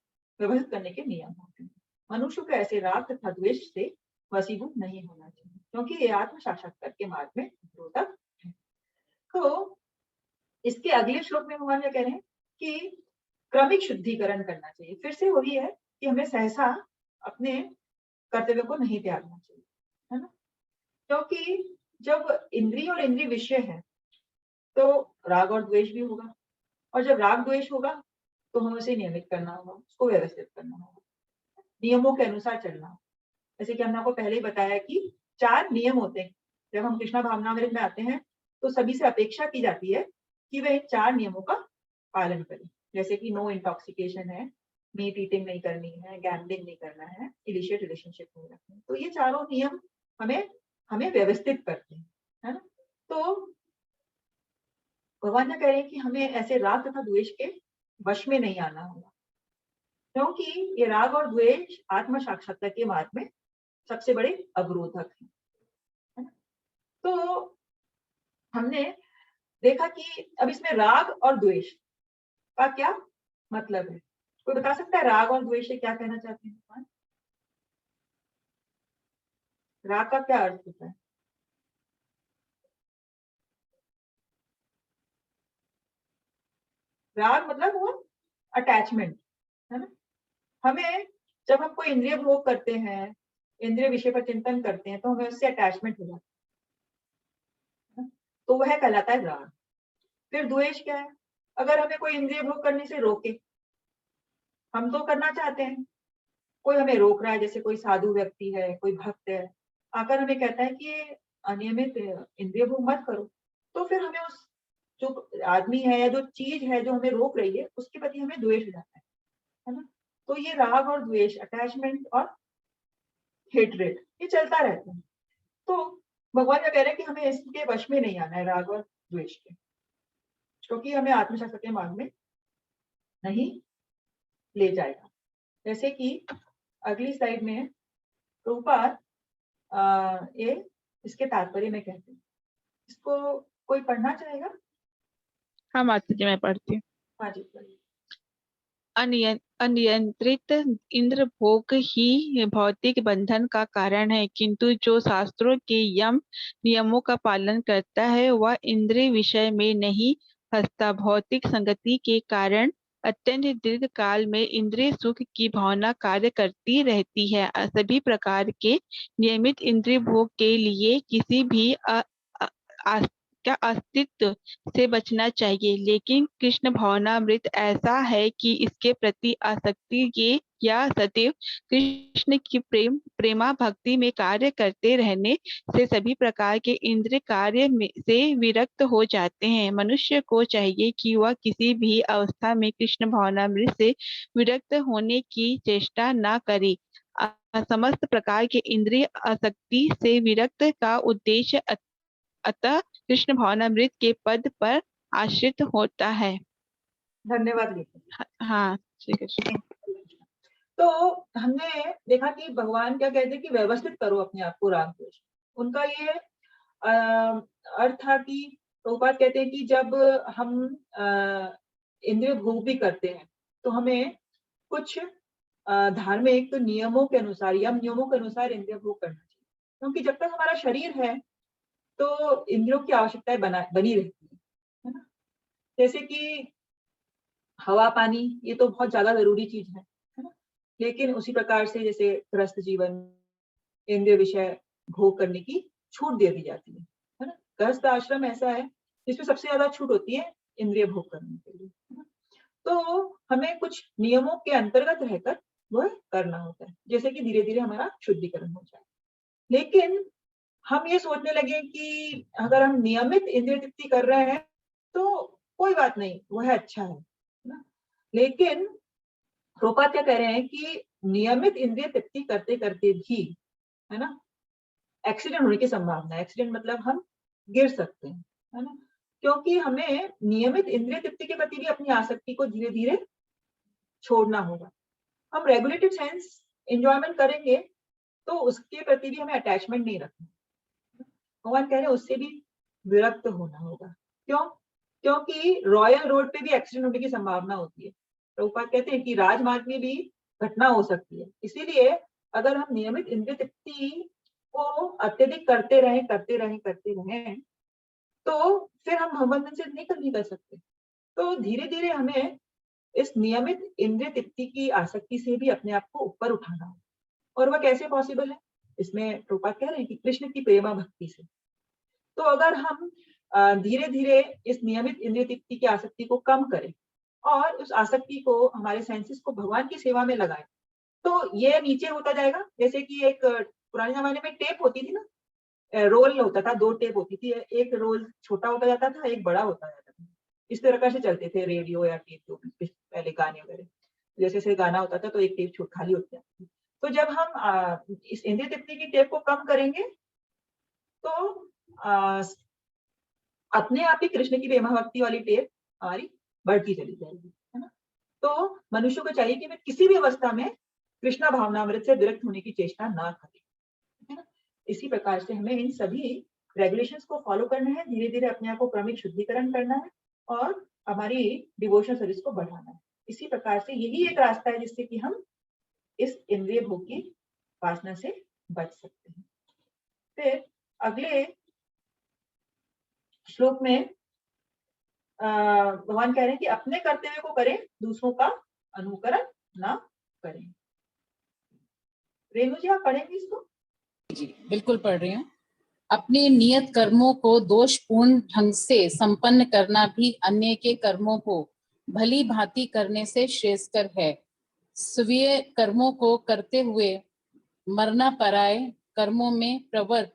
व्यवस्थित करने के नियम होते हैं। मनुष्य को ऐसे राग तथा द्वेष से वशीभूत नहीं होना चाहिए, क्योंकि ये आत्म साक्षात्कार के मार्ग में रोधक है। तो इसके अगले श्लोक में भगवान क्या कह रहे हैं कि क्रमिक शुद्धिकरण करना चाहिए। फिर से वही है कि हमें सहसा अपने कर्तव्य को नहीं त्यागना चाहिए, है ना, क्योंकि जब इंद्रिय और इंद्रिय विषय है तो राग और द्वेष भी होगा, और जब राग द्वेष होगा तो हमें उसे नियमित करना होगा, उसको व्यवस्थित करना होगा, नियमों के अनुसार चलना होगा। जैसे कि हमने आपको पहले ही बताया कि 4 नियम होते हैं। जब हम कृष्णा भावनामृत में आते हैं तो सभी से अपेक्षा की जाती है कि वे 4 नियमों का पालन करें। जैसे कि नो इंटॉक्सिकेशन है, मीट ईटिंग नहीं करनी है, गैम्बलिंग नहीं करना है, इलिशियट रिलेशनशिप नहीं रखनी। तो ये चारों नियम हमें व्यवस्थित करते हैं, है ना। तो भगवान क्या कह रहे हैं कि हमें ऐसे राग तथा द्वेष के वश में नहीं आना होगा, क्योंकि ये राग और द्वेष आत्म साक्षात्कार के मार्ग में सबसे बड़े अवरोधक हैं, है ना? तो हमने देखा कि अब इसमें राग और द्वेष का क्या मतलब है? कोई बता सकता है राग और द्वेष से क्या कहना चाहते हैं भगवान? राग का क्या अर्थ होता है? राग मतलब वो अटैचमेंट, है ना? हमें जब हम कोई इंद्रिय भोग करते हैं, इंद्रिय विषय पर चिंतन करते हैं, तो हमें उससे अटैचमेंट हो जाता है, तो वह कहलाता है राग। फिर द्वेष क्या है? अगर हमें कोई इंद्रिय भोग करने से रोके, हम तो करना चाहते हैं, कोई हमें रोक रहा है, जैसे कोई साधु व्यक्ति है, कोई भक्त है, आकर हमें कहता है कि ये अनियमित इंद्रिय भोग मत करो, तो फिर हमें उस जो आदमी है या जो चीज है जो हमें रोक रही है, उसके प्रति हमें द्वेष हो जाता है ना? तो ये राग और द्वेष, अटैचमेंट और हेट्रेड, ये चलता रहता है। तो भगवान क्या कह रहे हैं कि हमें इसके वश में नहीं आना है, राग और द्वेष के, क्योंकि हमें आत्मशास्त्र के मार्ग में नहीं ले जाएगा। जैसे कि अगली स्लाइड में है, प्रभुपाद ये इसके तात्पर्य में कहते हैं, इसको कोई पढ़ना चाहेगा? हाँ माता जी, मैं पढ़ती हूँ। हाँ जी पढ़िए। अनियंत्रित इंद्र भोग ही भौतिक बंधन का कारण है, किंतु जो शास्त्रों के नियमों का पालन करता है वह इंद्रिय विषय में नहीं फंसता। भौतिक संगति के कारण अत्यंत दीर्घ काल में इंद्रिय सुख की भावना कार्य करती रहती है। सभी प्रकार के नियमित इंद्रिय भोग के लिए किसी भी क्या अस्तित्व से बचना चाहिए, लेकिन कृष्ण भावनामृत ऐसा है कि इसके प्रति आसक्ति ये या सदैव कृष्ण की प्रेमा भक्ति में कार्य करते रहने से सभी प्रकार के इंद्रिय कार्य से विरक्त हो जाते हैं। मनुष्य को चाहिए कि वह किसी भी अवस्था में कृष्ण भावनामृत से विरक्त होने की चेष्टा न करे। समस्त प्रकार के इंद्रिय आसक्ति से विरक्त का उद्देश्य अतः कृष्ण भावनामृत के पद पर आश्रित होता है। धन्यवाद लीजिए। हाँ श्री कृष्ण। तो हमने देखा कि भगवान क्या कहते हैं कि व्यवस्थित करो अपने आप को राग द्वेष। उनका ये अर्थ था कि प्रभुपाद कहते हैं कि जब हम इंद्रिय भोग भी करते हैं तो हमें कुछ धार्मिक नियमों के अनुसार, यम नियमों के अनुसार इंद्रिय भोग करना चाहिए, क्योंकि जब तक हमारा शरीर है तो इंद्रियों की आवश्यकताएं बनी रहती है ना? जैसे कि हवा, पानी, ये तो बहुत ज्यादा जरूरी चीज है ना? लेकिन उसी प्रकार से जैसे गृहस्थ जीवन, इंद्रिय विषय भोग करने की छूट दे दी जाती है ना? गृहस्थ आश्रम ऐसा है जिसमें सबसे ज्यादा छूट होती है इंद्रिय भोग करने के लिए, है ना? तो हमें कुछ नियमों के अंतर्गत रहकर वह करना होता है, जैसे कि धीरे धीरे हमारा शुद्धिकरण हो जाए। लेकिन हम ये सोचने लगे कि अगर हम नियमित इंद्रिय तृप्ति कर रहे हैं तो कोई बात नहीं, वह अच्छा है ना? लेकिन प्रभुपाद क्या कह रहे हैं कि नियमित इंद्रिय तृप्ति करते करते भी, है ना, एक्सीडेंट होने की संभावना है। एक्सीडेंट मतलब हम गिर सकते हैं, है ना? क्योंकि हमें नियमित इंद्रिय तृप्ति के प्रति भी अपनी आसक्ति को धीरे धीरे छोड़ना होगा। हम रेगुलेटेड सेंस एंजॉयमेंट करेंगे तो उसके प्रति भी हमें अटैचमेंट नहीं रखना। भगवान कह रहे हैं उससे भी विरक्त होना होगा। क्यों? क्योंकि रॉयल रोड पे भी एक्सीडेंट होने की संभावना होती है। प्रभुपाद कहते हैं कि राजमार्ग में भी घटना हो सकती है। इसीलिए अगर हम नियमित इंद्रिय तृप्ति को अत्यधिक करते रहें तो फिर हम भगवंतन से नहीं कर सकते। तो धीरे धीरे हमें इस नियमित इंद्रिय तृप्ति की आसक्ति से भी अपने आप को ऊपर उठाना है। और वह कैसे पॉसिबल है? इसमें प्रभुपाद कह रहे हैं कि कृष्ण की प्रेमा भक्ति से। तो अगर हम धीरे धीरे इस नियमित इंद्रिय तृप्ति की आसक्ति को कम करें और उस आसक्ति को, हमारे सेंसेस को भगवान की सेवा में लगाएं, तो ये नीचे होता जाएगा। जैसे कि एक पुराने जमाने में टेप होती थी ना, रोल होता था, 2 टेप होती थी, एक रोल छोटा होता जाता था, एक बड़ा होता जाता था। इस तरह से चलते थे रेडियो या टेप, जो पहले गाने वगैरह। जैसे जैसे गाना होता था तो एक टेप खाली होती थी। तो जब हम इस इंद्रिय तृप्ति की टेप को कम करेंगे तो अपने आप ही कृष्ण की प्रेम भक्ति वाली टेप हमारी बढ़ती चली जाएगी, है ना। तो मनुष्य को चाहिए कि वह किसी भी अवस्था में कृष्णा भावनामृत से विरक्त होने की चेष्टा ना करे, है ना। इसी प्रकार से हमें इन सभी रेगुलेशंस को फॉलो करना है, धीरे धीरे अपने आप को क्रमिक शुद्धिकरण करना है और हमारी डिवोशन सर्विस को बढ़ाना है। इसी प्रकार से यही एक रास्ता है जिससे कि हम इस इंद्रिय भोग की वासना से बच सकते हैं। फिर अगले श्लोक में भगवान कह रहे हैं कि अपने कर्तव्य को करें, दूसरों का अनुकरण ना करें। रेणु जी आप पढ़ेंगे इसको? जी बिल्कुल पढ़ रही हूँ। अपने नियत कर्मों को दोषपूर्ण ढंग से संपन्न करना भी अन्य के कर्मों को भली भांति करने से श्रेयस्कर है। स्वकीय कर्मों को करते हुए मरना पराये कर्मों में प्रवृत्त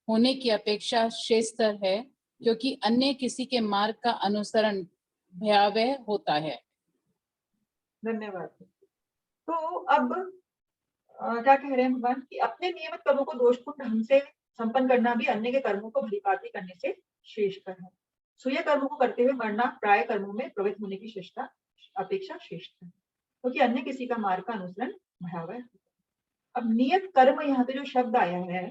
होने की अपेक्षा श्रेयस्कर है, क्योंकि अन्य किसी के मार्ग का अनुसरण भयावह होता है। धन्यवाद। तो अब क्या कह रहे हैं भगवान कि अपने नियमित कर्मों को दोषपूर्ण ढंग से संपन्न करना भी अन्य के कर्मों को भलीभांति करने से श्रेष्ठ है। स्वकीय कर्मों को करते हुए मरना प्राय कर्मों में प्रवृत्त होने की श्रेष्ठता अपेक्षा श्रेष्ठ है, क्योंकि अन्य किसी का मार्ग का अनुसरण भयावह है। अब नियत कर्म, यहाँ पे जो शब्द आया है,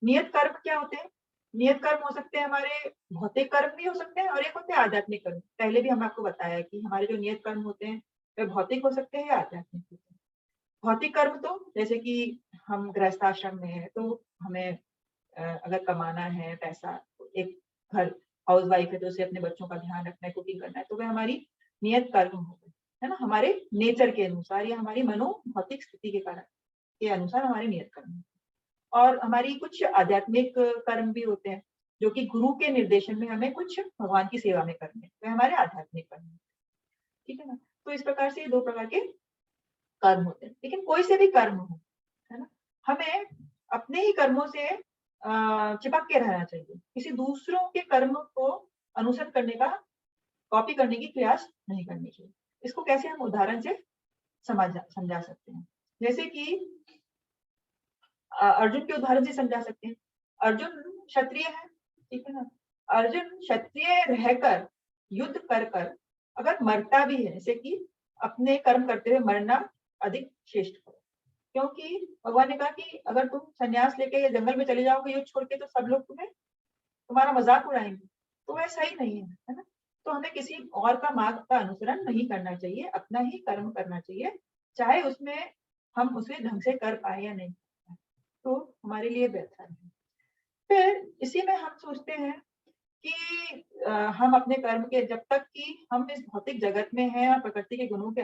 नियत कर्म क्या होते हैं? नियत कर्म हो सकते हैं हमारे भौतिक कर्म भी हो सकते हैं और एक होते हैं आध्यात्मिक कर्म। पहले भी हम आपको बताया कि हमारे जो नियत कर्म होते हैं वे भौतिक हो सकते हैं या आध्यात्मिक होते हैं। भौतिक कर्म तो जैसे कि हम गृहस्थाश्रम में है तो हमें अगर कमाना है पैसा, एक घर हाउस वाइफ है तो उसे अपने बच्चों का ध्यान रखना है, कुकिंग करना है, तो वह हमारी नियत कर्म हो गए, है ना। हमारे नेचर के अनुसार या हमारी मनो भौतिक स्थिति के कारण के अनुसार हमारे नियत कर्म। और हमारी कुछ आध्यात्मिक कर्म भी होते हैं जो कि गुरु के निर्देशन में हमें कुछ भगवान की सेवा में करने, वे हमारे आध्यात्मिक कर्म, ठीक है ना। तो इस प्रकार से दो प्रकार के कर्म होते हैं। लेकिन कोई से भी कर्म हो, है ना, हमें अपने ही कर्मों से चिपक के रहना चाहिए। किसी दूसरों के कर्म को अनुसरण करने का, कॉपी करने की प्रयास नहीं करनी चाहिए। इसको कैसे हम उदाहरण से समझा सकते हैं, जैसे कि अर्जुन के उदाहरण से समझा सकते हैं। अर्जुन क्षत्रिय है, ठीक है ना। अर्जुन क्षत्रिय रहकर युद्ध कर कर अगर मरता भी है, जैसे कि अपने कर्म करते हुए मरना अधिक श्रेष्ठ है, क्योंकि भगवान ने कहा कि अगर तुम संन्यास लेके या जंगल में चले जाओगे युद्ध छोड़ के तो सब लोग तुम्हारा मजाक उड़ाएंगे, तो वह सही नहीं है ना। तो हमें किसी और का मार्ग का अनुसरण नहीं करना चाहिए, अपना ही कर्म करना चाहिए, चाहे उसमें हम उसे ढंग से कर पाए या नहीं, तो हमारे लिए बेहतर है। फिर इसी में हम सोचते हैं कि हम अपने कर्म के, जब तक कि हम इस भौतिक जगत में हैं और प्रकृति के गुणों के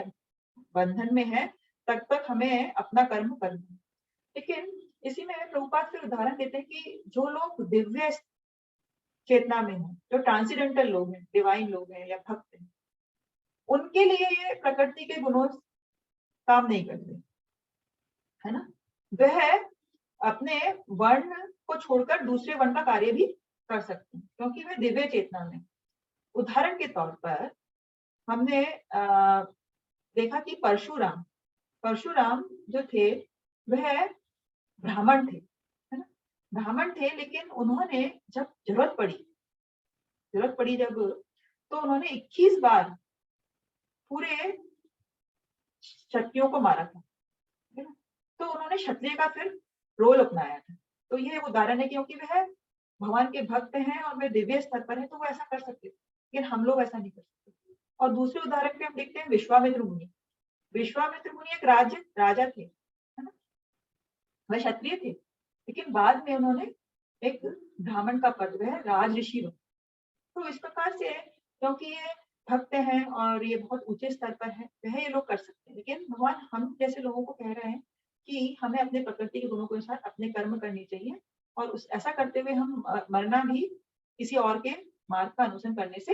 बंधन में है, तब तक हमें अपना कर्म करना है। लेकिन इसी में प्रभुपाद फिर उदाहरण देते हैं कि जो लोग दिव्य चेतना में हैं, जो ट्रांसीडेंटल लोग हैं, डिवाइन लोग हैं या भक्त हैं, उनके लिए ये प्रकृति के गुणों काम नहीं करते, है ना। वह अपने वर्ण को छोड़कर दूसरे वर्ण का कार्य भी कर सकते हैं, क्योंकि वे दिव्य चेतना में। उदाहरण के तौर पर हमने देखा कि परशुराम जो थे वह ब्राह्मण थे, है ना। ब्राह्मण थे, लेकिन उन्होंने जब जरूरत पड़ी जब, तो उन्होंने 21 बार पूरे क्षत्रियों को मारा था, है ना। तो उन्होंने क्षत्रिय का फिर रोल अपनाया था। तो ये उदाहरण है, क्योंकि वह भगवान के भक्त हैं और वे दिव्य स्तर पर है, तो वो ऐसा कर सकते, लेकिन हम लोग ऐसा नहीं कर सकते। और दूसरे उदाहरण पे हम देखते हैं विश्वामित्र मुनि। विश्वामित्र मुनि एक राजा थे, है ना। वह क्षत्रिय थे, लेकिन बाद में उन्होंने एक ब्राह्मण का पद, वह राज ऋषि बने। तो इस प्रकार से, क्योंकि ये भक्त हैं और ये बहुत ऊंचे स्तर पर है, वह ये लोग कर सकते हैं। लेकिन भगवान हम जैसे लोगों को कह रहे हैं कि हमें अपने प्रकृति के गुणों के अनुसार अपने कर्म करने चाहिए, और ऐसा करते हुए हम मरना भी किसी और के मार्ग का अनुसरण करने से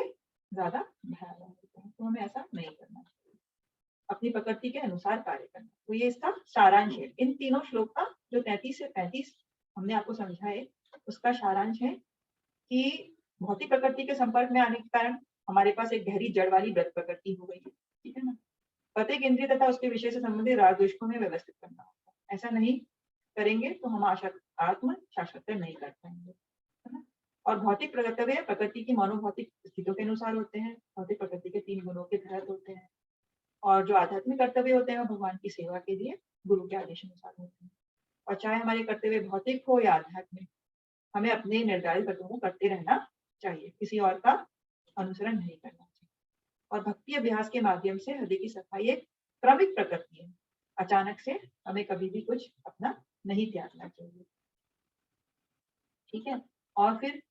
ज्यादा भयावह होता है। तो हमें ऐसा नहीं करना चाहिए, अपनी प्रकृति के अनुसार कार्य करना। तो ये इसका सारांश है। इन तीनों श्लोक का जो 33 से 35 हमने आपको समझाए, उसका सारांश है कि भौतिक प्रकृति के संपर्क में आने के कारण हमारे पास एक गहरी जड़ वाली व्रत प्रकृति हो गई है, ठीक है ना। प्रत्येक इंद्रिय तथा उसके विषय से संबंधित राग द्वेष को हमें व्यवस्थित करना होगा। ऐसा नहीं करेंगे तो हम आत्म साक्षात्कार नहीं कर पाएंगे, है ना। और भौतिक कर्तव्य प्रकृति की मनोभौतिक स्थितियों के अनुसार होते हैं, भौतिक प्रकृति के 3 गुणों के तहत होते हैं। और जो आध्यात्मिक कर्तव्य होते हैं वो भगवान की सेवा के लिए गुरु के आदेश अनुसार होते हैं। और चाहे हमारे कर्तव्य भौतिक हो या आध्यात्मिक, हमें अपने निर्धारित कर्तव्यों को करते रहना चाहिए, किसी और का अनुसरण नहीं करना चाहिए। और भक्ति अभ्यास के माध्यम से हृदय की सफाई एक क्रमिक प्रकृति है, अचानक से हमें कभी भी कुछ अपना नहीं त्यागना चाहिए। ठीक है। और फिर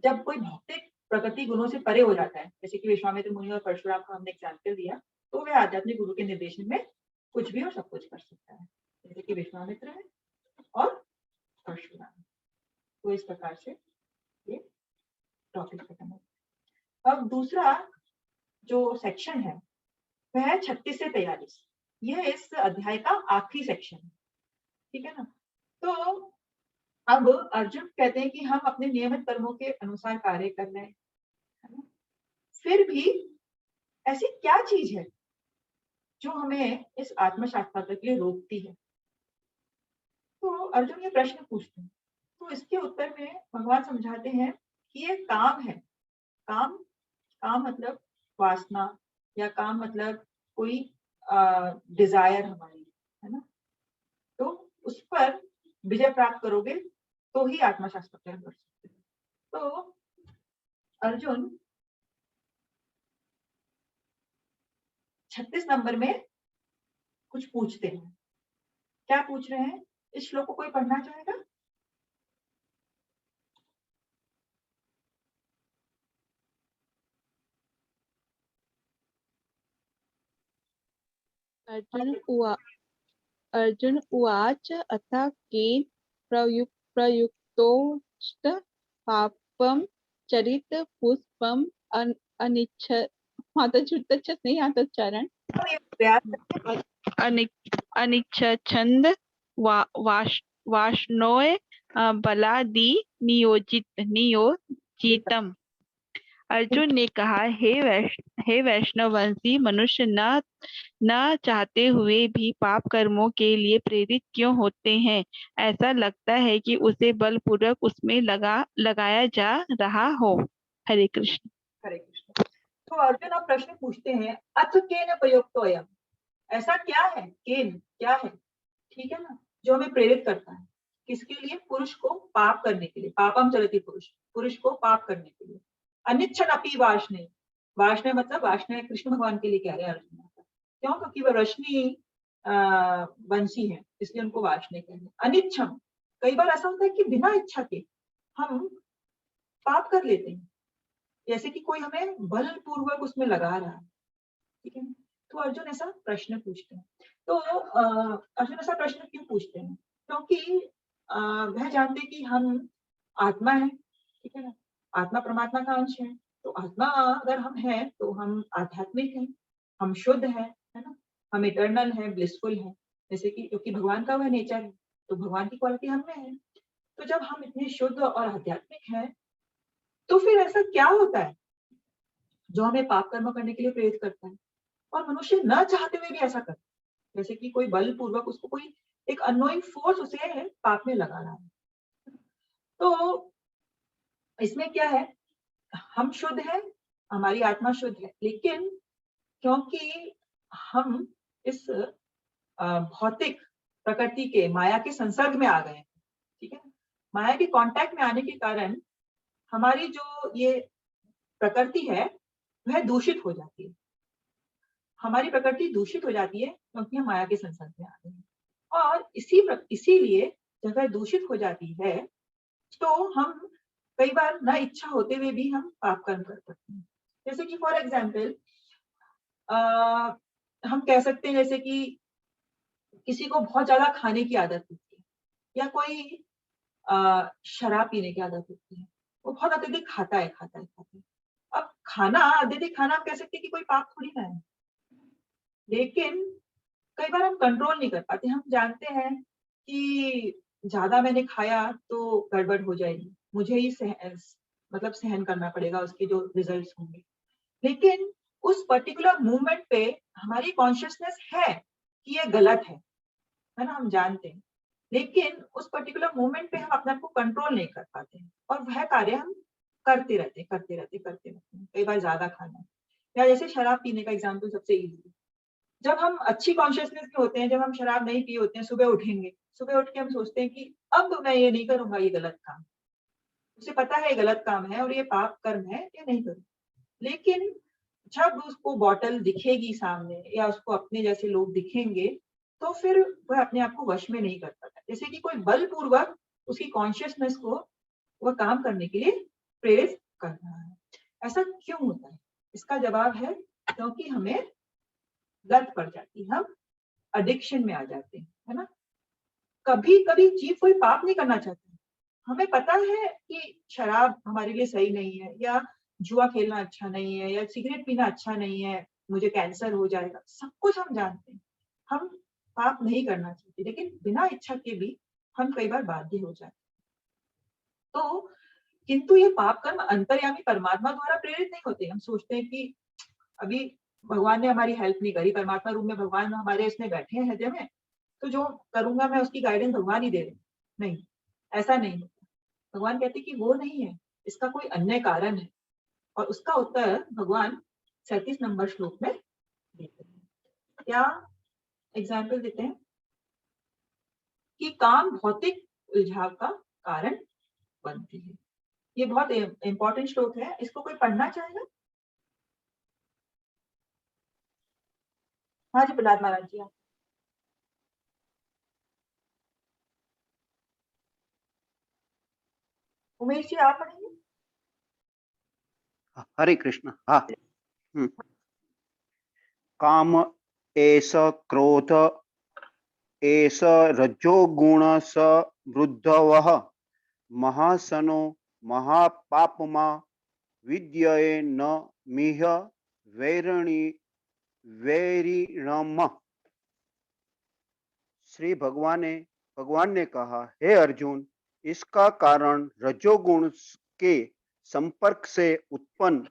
जब कोई भौतिक प्रकृति गुणों से परे हो जाता है, जैसे कि विश्वामित्र मुनि और परशुराम का हमने एग्जाम्पल दिया, तो वह आध्यात्मिक गुरु के निर्देशन में कुछ भी और सब कुछ कर सकता है, जैसे कि विश्वामित्र है और परशुराम। तो इस प्रकार से ये टॉपिक खत्म हो। अब दूसरा जो सेक्शन है वह है 36 से 43। यह इस अध्याय का आखिरी सेक्शन है, ठीक है ना। तो अब अर्जुन कहते हैं कि हम अपने नियमित कर्मों के अनुसार कार्य कर रहे हैं, है ना? फिर भी ऐसी क्या चीज है जो हमें इस आत्म साक्षात्कार के लिए रोकती है? तो अर्जुन ये प्रश्न पूछते हैं। तो इसके उत्तर में भगवान समझाते हैं कि ये काम है। काम मतलब वासना, या काम मतलब कोई डिजायर हमारी, है ना। तो उस पर विजय प्राप्त करोगे तो ही आत्मा साक्षात्कार कर सकते हो। तो अर्जुन 36 नंबर में कुछ पूछते हैं। क्या पूछ रहे हैं? इस श्लोक को कोई पढ़ना चाहेगा? अर्जुन उवाच अथ केन प्रयुक्तोऽष्ट पापं चरित पुष्पम अनिच्छ नहीं आता चरण अनिच्छन्द वाष्णोय बलादि नियोजितम। अर्जुन ने कहा, हे वैष्णवंशी मनुष्य न चाहते हुए भी पाप कर्मों के लिए प्रेरित क्यों होते हैं? ऐसा लगता है कि उसे बलपूर्वक उसमें लगाया जा रहा हो। हरे कृष्ण। हरे कृष्ण। तो अर्जुन अब प्रश्न पूछते हैं, अथ केन प्रयुक्तोऽयम्, ऐसा क्या है, केन क्या है, ठीक है ना, जो हमें प्रेरित करता है। किसके लिए? पुरुष को पाप करने के लिए। पापम चरति पुरुष को पाप करने के लिए। अनिच्छन अपि वाष्णे, वाष्णे मतलब वाष्णे कृष्ण भगवान के लिए कह रहे हैं अर्जुन। क्यों? क्योंकि वह रश्मि वंशी है, इसलिए उनको वाष्णे कहते हैं। अनिच्छम, कई बार ऐसा होता है कि बिना इच्छा के हम पाप कर लेते हैं, जैसे कि कोई हमें बलपूर्वक उसमें लगा रहा है, ठीक है। तो अर्जुन ऐसा प्रश्न पूछते हैं। तो अर्जुन ऐसा प्रश्न क्यों पूछते हैं? क्योंकि वह जानते कि हम आत्मा है, ठीक है ना, आत्मा परमात्मा का अंश है। तो आत्मा अगर हम हैं तो हम आध्यात्मिक हैं, हम शुद्ध है ना, हम इटर्नल है, ब्लिसफुल है, जैसे कि क्योंकि भगवान का वह नेचर है, तो भगवान की क्वालिटी हम में है। तो जब हम इतने शुद्ध और आध्यात्मिक हैं, तो फिर ऐसा क्या होता है जो हमें पाप कर्म करने के लिए प्रेरित करता है? और मनुष्य न चाहते हुए भी ऐसा करता है, जैसे कि कोई बलपूर्वक उसको कोई एक अननोइंग फोर्स उसे पाप में लगा रहा है। तो इसमें क्या है, हम शुद्ध हैं, हमारी आत्मा शुद्ध है, लेकिन क्योंकि हम इस भौतिक प्रकृति के माया के संसर्ग में आ गए हैं, ठीक है, माया के कांटेक्ट में आने के कारण हमारी जो ये प्रकृति है वह दूषित हो जाती है। हमारी प्रकृति दूषित हो जाती है क्योंकि हम माया के संसर्ग में आ गए हैं। और इसीलिए जब वह दूषित हो जाती है तो हम कई बार न इच्छा होते हुए भी हम पाप कर्म कर सकते हैं। जैसे कि फॉर एग्जाम्पल हम कह सकते हैं, जैसे कि किसी को बहुत ज्यादा खाने की आदत होती है, या कोई शराब पीने की आदत होती है, वो बहुत अत्यधिक खाता है। अब खाना, अत्यधिक खाना आप कह सकते हैं कि कोई पाप थोड़ी ना है, लेकिन कई बार हम कंट्रोल नहीं कर पाते। हम जानते हैं कि ज्यादा मैंने खाया तो गड़बड़ हो जाएगी, मुझे ही सहन करना पड़ेगा उसके जो रिजल्ट्स होंगे। लेकिन उस पर्टिकुलर मूवमेंट पे हमारी कॉन्शियसनेस है कि ये गलत है ना, हम जानते हैं, लेकिन उस पर्टिकुलर मोमेंट पे हम अपने आप को कंट्रोल नहीं कर पाते हैं और वह कार्य हम करते रहते हैं। कई बार ज्यादा खाना, या जैसे शराब पीने का एग्जाम्पल सबसे इजी। जब हम अच्छी कॉन्शियसनेस में होते हैं, जब हम शराब नहीं पी होते हैं, सुबह उठेंगे, सुबह उठ के हम सोचते हैं कि अब मैं ये नहीं करूंगा, ये गलत काम, उसे पता है ये गलत काम है और ये पाप कर्म है, ये नहीं करूँ। लेकिन जब उसको बॉटल दिखेगी सामने या उसको अपने जैसे लोग दिखेंगे, तो फिर वह अपने आप को वश में नहीं कर पाता। जैसे कि कोई बलपूर्वक उसकी कॉन्शियसनेस को वह काम करने के लिए प्रेरित कर रहा है। ऐसा क्यों होता है? इसका जवाब है क्योंकि हमें लत पड़ जाती है, हम एडिक्शन में आ जाते हैं, है ना? कभी-कभी जीव कोई पाप नहीं करना चाहता। हमें पता है कि शराब हमारे लिए सही नहीं है, या जुआ खेलना अच्छा नहीं है, या सिगरेट पीना अच्छा नहीं है, मुझे कैंसर हो जाएगा, सब कुछ हम जानते हैं। हम पाप नहीं करना चाहते, लेकिन बिना इच्छा के भी हम कई बार बाध्य हो जाते हैं। तो किंतु ये पाप कर्म अंतर्यामी परमात्मा द्वारा प्रेरित नहीं होते। हम सोचते हैं कि अभी भगवान ने हमारी हेल्प नहीं करी, परमात्मा रूप में भगवान हमारे इसमें बैठे हैं हृदय में, तो जो करूंगा मैं उसकी गाइडेंस भगवान ही दे रहे हैं। नहीं, ऐसा नहीं होता। भगवान कहते कि वो नहीं है, इसका कोई अन्य कारण है, और उसका उत्तर भगवान 37 नंबर श्लोक में देते हैं। क्या एग्जाम्पल देते हैं कि काम भौतिक उलझाव का कारण बनती है। ये बहुत इंपॉर्टेंट श्लोक है, इसको कोई पढ़ना चाहेगा? हाँ जी, प्रहलाद महाराज जी आप। उमेश जी आप पढ़ेंगे? हरे कृष्ण। हाँ। काम एष क्रोध एष रजोगुण स वृद्धवः महासनो महापापमा विद्यते न मिह वैरिणी वैरिणम। श्री भगवान ने कहा, हे अर्जुन, इसका कारण रजोगुण के संपर्क से उत्पन्न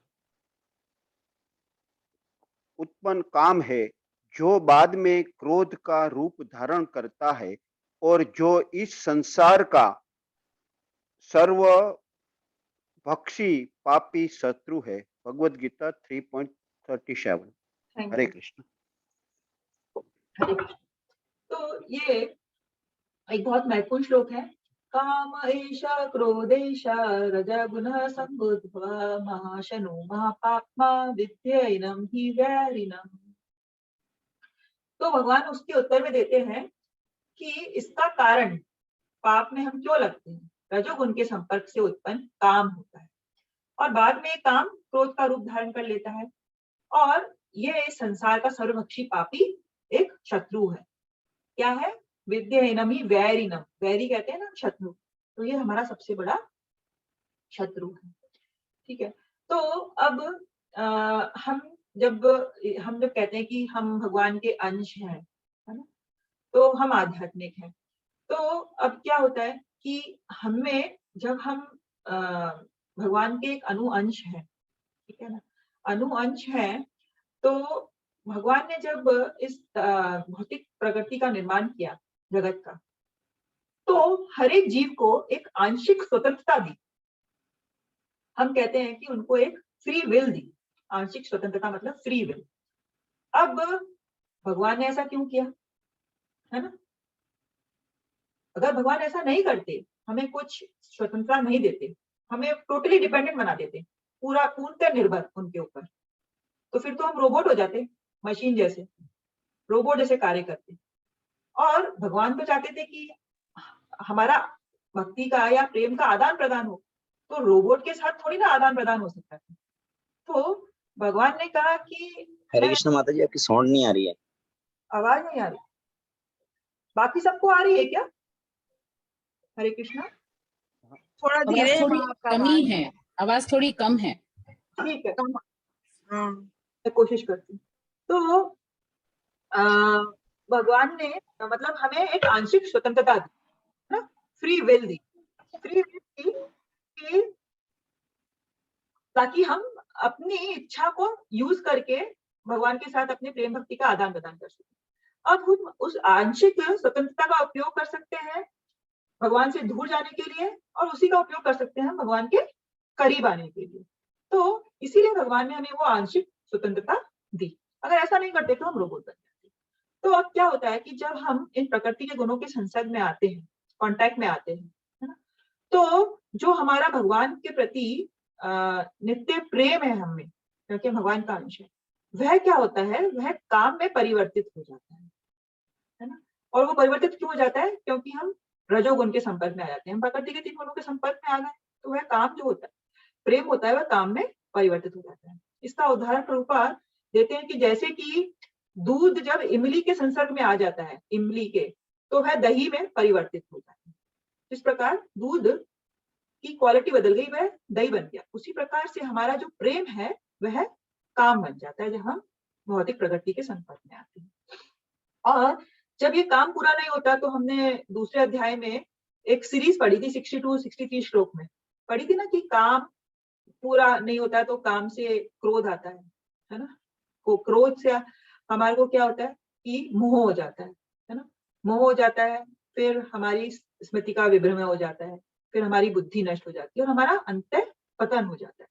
काम है, जो बाद में क्रोध का रूप धारण करता है और जो इस संसार का सर्वभक्षी पापी शत्रु है। भगवद गीता 3.37। हरे कृष्ण। हरे कृष्ण। तो ये एक बहुत महत्वपूर्ण श्लोक है। काम एषा क्रोधेषा रजगुणः संबुद्ध्वा महाशनो महापाप्मा विद्येनं हि वैरिणम्। तो भगवान उसके उत्तर में देते हैं कि इसका कारण, पाप में हम क्यों लगते हैं, रजोगुण के संपर्क से उत्पन्न काम होता है, और बाद में काम क्रोध का रूप धारण कर लेता है, और ये संसार का सर्वभक्षी पापी एक शत्रु है। क्या है? विद्येनं हि वैरिणम्। वैरी कहते हैं ना शत्रु, तो ये हमारा सबसे बड़ा शत्रु है। ठीक है। तो अब हम जब कहते हैं कि हम भगवान के अंश हैं, है ना, तो हम आध्यात्मिक हैं। तो अब क्या होता है कि हमें, जब हम भगवान के एक अनु अंश हैं, ठीक है ना, अनु अंश हैं, तो भगवान ने जब इस भौतिक प्रकृति का निर्माण किया, जगत का, तो हर एक जीव को एक आंशिक स्वतंत्रता दी। हम कहते हैं कि उनको एक फ्री विल दी। आंशिक स्वतंत्रता मतलब फ्री विल। अब भगवान ने ऐसा क्यों किया, है ना? अगर भगवान ऐसा नहीं करते, हमें कुछ स्वतंत्रता नहीं देते, हमें टोटली डिपेंडेंट बना देते, पूर्णतः निर्भर उनके ऊपर, तो फिर तो हम रोबोट हो जाते, मशीन जैसे, रोबोट जैसे कार्य करते। और भगवान तो चाहते थे कि हमारा भक्ति का या प्रेम का आदान प्रदान हो, तो रोबोट के साथ थोड़ी ना आदान प्रदान हो सकता था। तो भगवान ने कहा कि हरे कृष्ण माता जी, आपकी साउंड नहीं आ रही है। आवाज नहीं आ रही? बाकी सबको आ रही है क्या? हरे कृष्णा। थोड़ा धीरे आवाज थोड़ी कमी है, आवाज थोड़ी कम है। ठीक है, हाँ। मैं कोशिश करती हूँ। तो भगवान ने मतलब हमें एक आंशिक स्वतंत्रता दी, है ना, फ्री विल दी। फ्री विल दी कि ताकि हम अपनी इच्छा को यूज करके भगवान के साथ अपने प्रेम भक्ति का आदान प्रदान कर सकें। अब हम उस आंशिक स्वतंत्रता का उपयोग कर सकते हैं भगवान से दूर जाने के लिए, और उसी का उपयोग कर सकते हैं भगवान के करीब आने के लिए। तो इसीलिए भगवान ने हमें वो आंशिक स्वतंत्रता दी। अगर ऐसा नहीं करते तो हम रोबोट बन जाते। तो अब क्या होता है कि जब हम इन प्रकृति के गुणों के संसर्ग में आते हैं, कांटेक्ट में आते हैं, है ना, तो जो हमारा भगवान के प्रति नित्य प्रेम है हमें, क्योंकि भगवान का अंश है, वह क्या होता है, वह काम में परिवर्तित हो जाता है ना। और वो परिवर्तित क्यों हो जाता है, क्योंकि हम रजोगुण के संपर्क में आ जाते हैं, हम प्रकृति के 3 गुणों के संपर्क में आ गए, तो वह काम जो होता है, प्रेम होता है, वह काम में परिवर्तित हो जाता है। इसका उदाहरण प्रभुपाद देते हैं कि जैसे कि दूध जब इमली के संसर्ग में आ जाता है, इमली के, तो वह दही में परिवर्तित हो जाता है। इस प्रकार दूध की क्वालिटी बदल गई, वह दही बन गया। उसी प्रकार से हमारा जो प्रेम है वह काम बन जाता है, जब हम भौतिक प्रकृति के संपर्क में आते हैं। और जब ये काम पूरा नहीं होता, तो हमने दूसरे अध्याय में एक सीरीज पढ़ी थी, 62-63 श्लोक में पढ़ी थी ना, कि काम पूरा नहीं होता तो काम से क्रोध आता है ना। को क्रोध से हमारे को क्या होता है कि मोह हो जाता है ना, मोह हो जाता है, फिर हमारी स्मृति का विभ्रम हो जाता है, फिर हमारी बुद्धि नष्ट हो जाती है और हमारा अंतः पतन हो जाता है।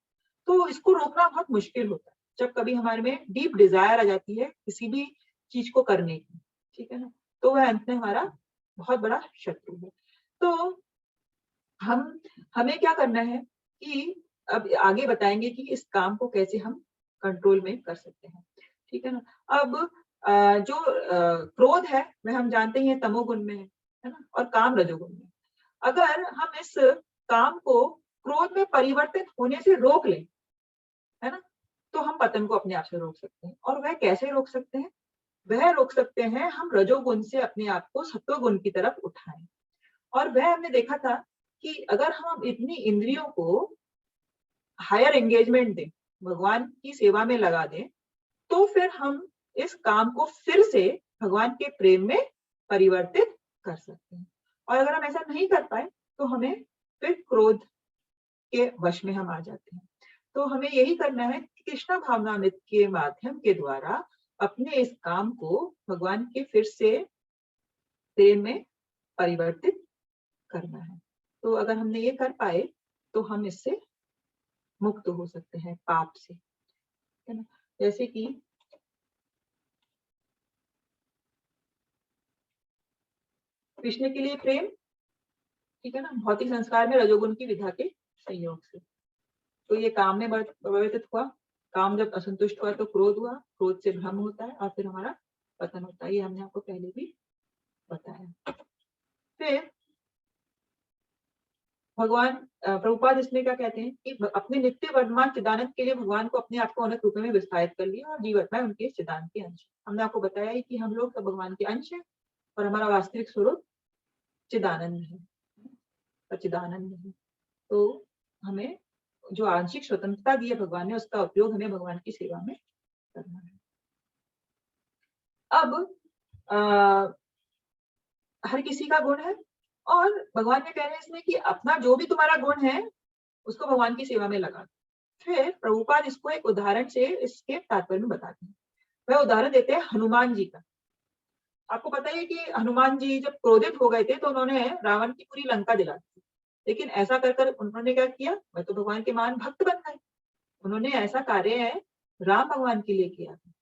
तो इसको रोकना बहुत मुश्किल होता है जब कभी हमारे में डीप डिजायर आ जाती है किसी भी चीज को करने की, ठीक है ना, तो वह अंत में हमारा बहुत बड़ा शत्रु है। तो हमें क्या करना है कि अब आगे बताएंगे कि इस काम को कैसे हम कंट्रोल में कर सकते हैं, ठीक है ना। अब जो क्रोध है वह हम जानते हैं तमोगुण में है ना, और काम रजोगुण में। अगर हम इस काम को क्रोध में परिवर्तित होने से रोक लें, है ना, तो हम पतन को अपने आप से रोक सकते हैं। और वह कैसे रोक सकते हैं, वह रोक सकते हैं हम रजोगुण से अपने आप को सत्वगुण की तरफ उठाएं। और वह हमने देखा था कि अगर हम इतनी इंद्रियों को हायर एंगेजमेंट दें, भगवान की सेवा में लगा दें, तो फिर हम इस काम को फिर से भगवान के प्रेम में परिवर्तित कर सकते हैं। और अगर हम ऐसा नहीं कर पाए तो हमें फिर क्रोध के वश में हम आ जाते हैं। तो हमें यही करना है कि कृष्ण भावनामृत के माध्यम के द्वारा अपने इस काम को भगवान के फिर से प्रेम में परिवर्तित करना है। तो अगर हमने ये कर पाए तो हम इससे मुक्त हो सकते हैं पाप से, है ना। जैसे कि कृष्ण के लिए प्रेम, ठीक है ना, भौतिक संस्कार में रजोगुण की विधा के संयोग से, तो ये काम में परिवर्तित हुआ। काम जब असंतुष्ट हुआ तो क्रोध हुआ, क्रोध से भ्रम होता है और फिर हमारा पतन होता है। ये हमने आपको पहले भी बताया। फिर भगवान प्रभुपाद इसमें क्या कहते हैं कि अपने नित्य वर्तमान चिदानंद के लिए भगवान को अपने आप को अनेक रूपों में विस्तारित कर लिया और जीवात्मा उनके चिदानंद के अंश। हमने आपको बताया है कि हम लोग सब भगवान के अंश हैं और हमारा वास्तविक स्वरूप चिदानंद है, सच्चिदानंद है। तो हमें जो आंशिक स्वतंत्रता दी है भगवान ने, उसका उपयोग हमें भगवान की सेवा में करना है। अब हर किसी का गुण है और भगवान ने कह रहे हैं इसमें कि अपना जो भी तुम्हारा गुण है उसको भगवान की सेवा में लगा। फिर प्रभुपाद इसको एक उदाहरण से इसके तात्पर्य में बताते हैं। वह उदाहरण देते हैं हनुमान जी का। आपको पता है कि हनुमान जी जब क्रोधित हो गए थे तो उन्होंने रावण की पूरी लंका जला दी, लेकिन ऐसा कर कर उन्होंने क्या किया, वह तो भगवान के महान भक्त बन गए। उन्होंने ऐसा कार्य राम भगवान के लिए किया था।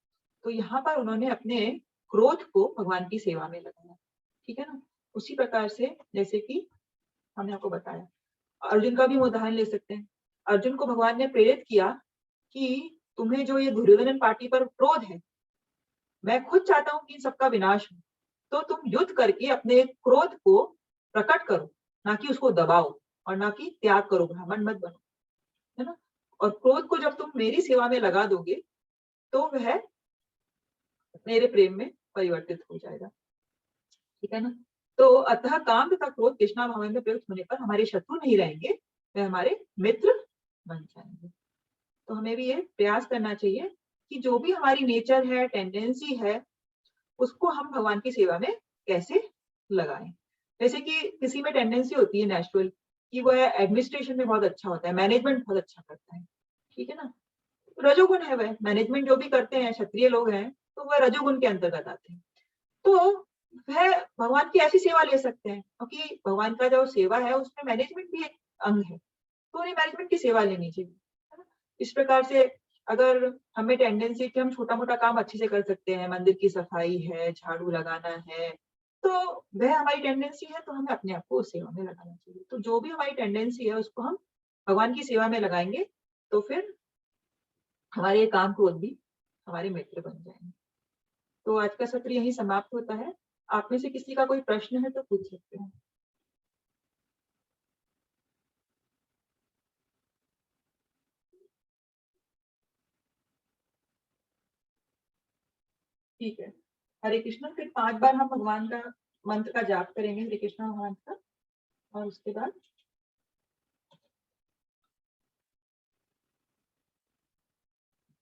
तो यहाँ पर उन्होंने अपने क्रोध को भगवान की सेवा में लगाया, ठीक है ना। उसी प्रकार से जैसे कि हमने आपको बताया, अर्जुन का भी उदाहरण ले सकते हैं। अर्जुन को भगवान ने प्रेरित किया कि तुम्हें जो ये दुर्योधन पार्टी पर क्रोध है, मैं खुद चाहता हूं कि इन सबका विनाश हो, तो तुम युद्ध करके अपने क्रोध को प्रकट करो, ना कि उसको दबाओ और ना कि त्याग करो, ब्राह्मण मत बनो, है ना। और क्रोध को जब तुम मेरी सेवा में लगा दोगे तो वह मेरे प्रेम में परिवर्तित हो जाएगा, ठीक है ना। तो अतः काम तथा क्रोध कृष्णा भाव में प्रयुक्त होने पर हमारे शत्रु नहीं रहेंगे, वे हमारे मित्र बन जाएंगे। तो हमें भी ये प्रयास करना चाहिए कि जो भी हमारी नेचर है, टेंडेंसी है, उसको हम भगवान की सेवा में कैसे लगाएं। जैसे कि किसी में टेंडेंसी होती है नेचुरल कि वह एडमिनिस्ट्रेशन में बहुत अच्छा होता है, मैनेजमेंट बहुत अच्छा करता है, ठीक है ना, रजोगुण है वह, मैनेजमेंट जो भी करते हैं क्षत्रिय लोग हैं तो वह रजोगुण के अंतर्गत आते हैं। तो वह भगवान की ऐसी सेवा ले सकते हैं, क्योंकि भगवान का जो सेवा है उसमें मैनेजमेंट भी एक अंग है, तो उन्हें मैनेजमेंट की सेवा लेनी चाहिए, है ना? इस प्रकार से अगर हमें टेंडेंसी कि हम छोटा-मोटा काम अच्छे से कर सकते हैं, मंदिर की सफाई है, झाड़ू लगाना है, तो वह हमारी टेंडेंसी है, तो हमें अपने आप को उस सेवा में लगाना चाहिए। तो जो भी हमारी टेंडेंसी है उसको हम भगवान की सेवा में लगाएँगे, तो फिर हमारे ये काम क्रोध भी हमारे मित्र बन जाएँगे। तो आज का सत्र यहीं समाप्त होता है। आप में से किसी का कोई प्रश्न है तो पूछ सकते हैं। ठीक है। हरे कृष्णा, फिर 5 बार हम भगवान का मंत्र का जाप करेंगे, हरे कृष्णा भगवान का, और उसके बाद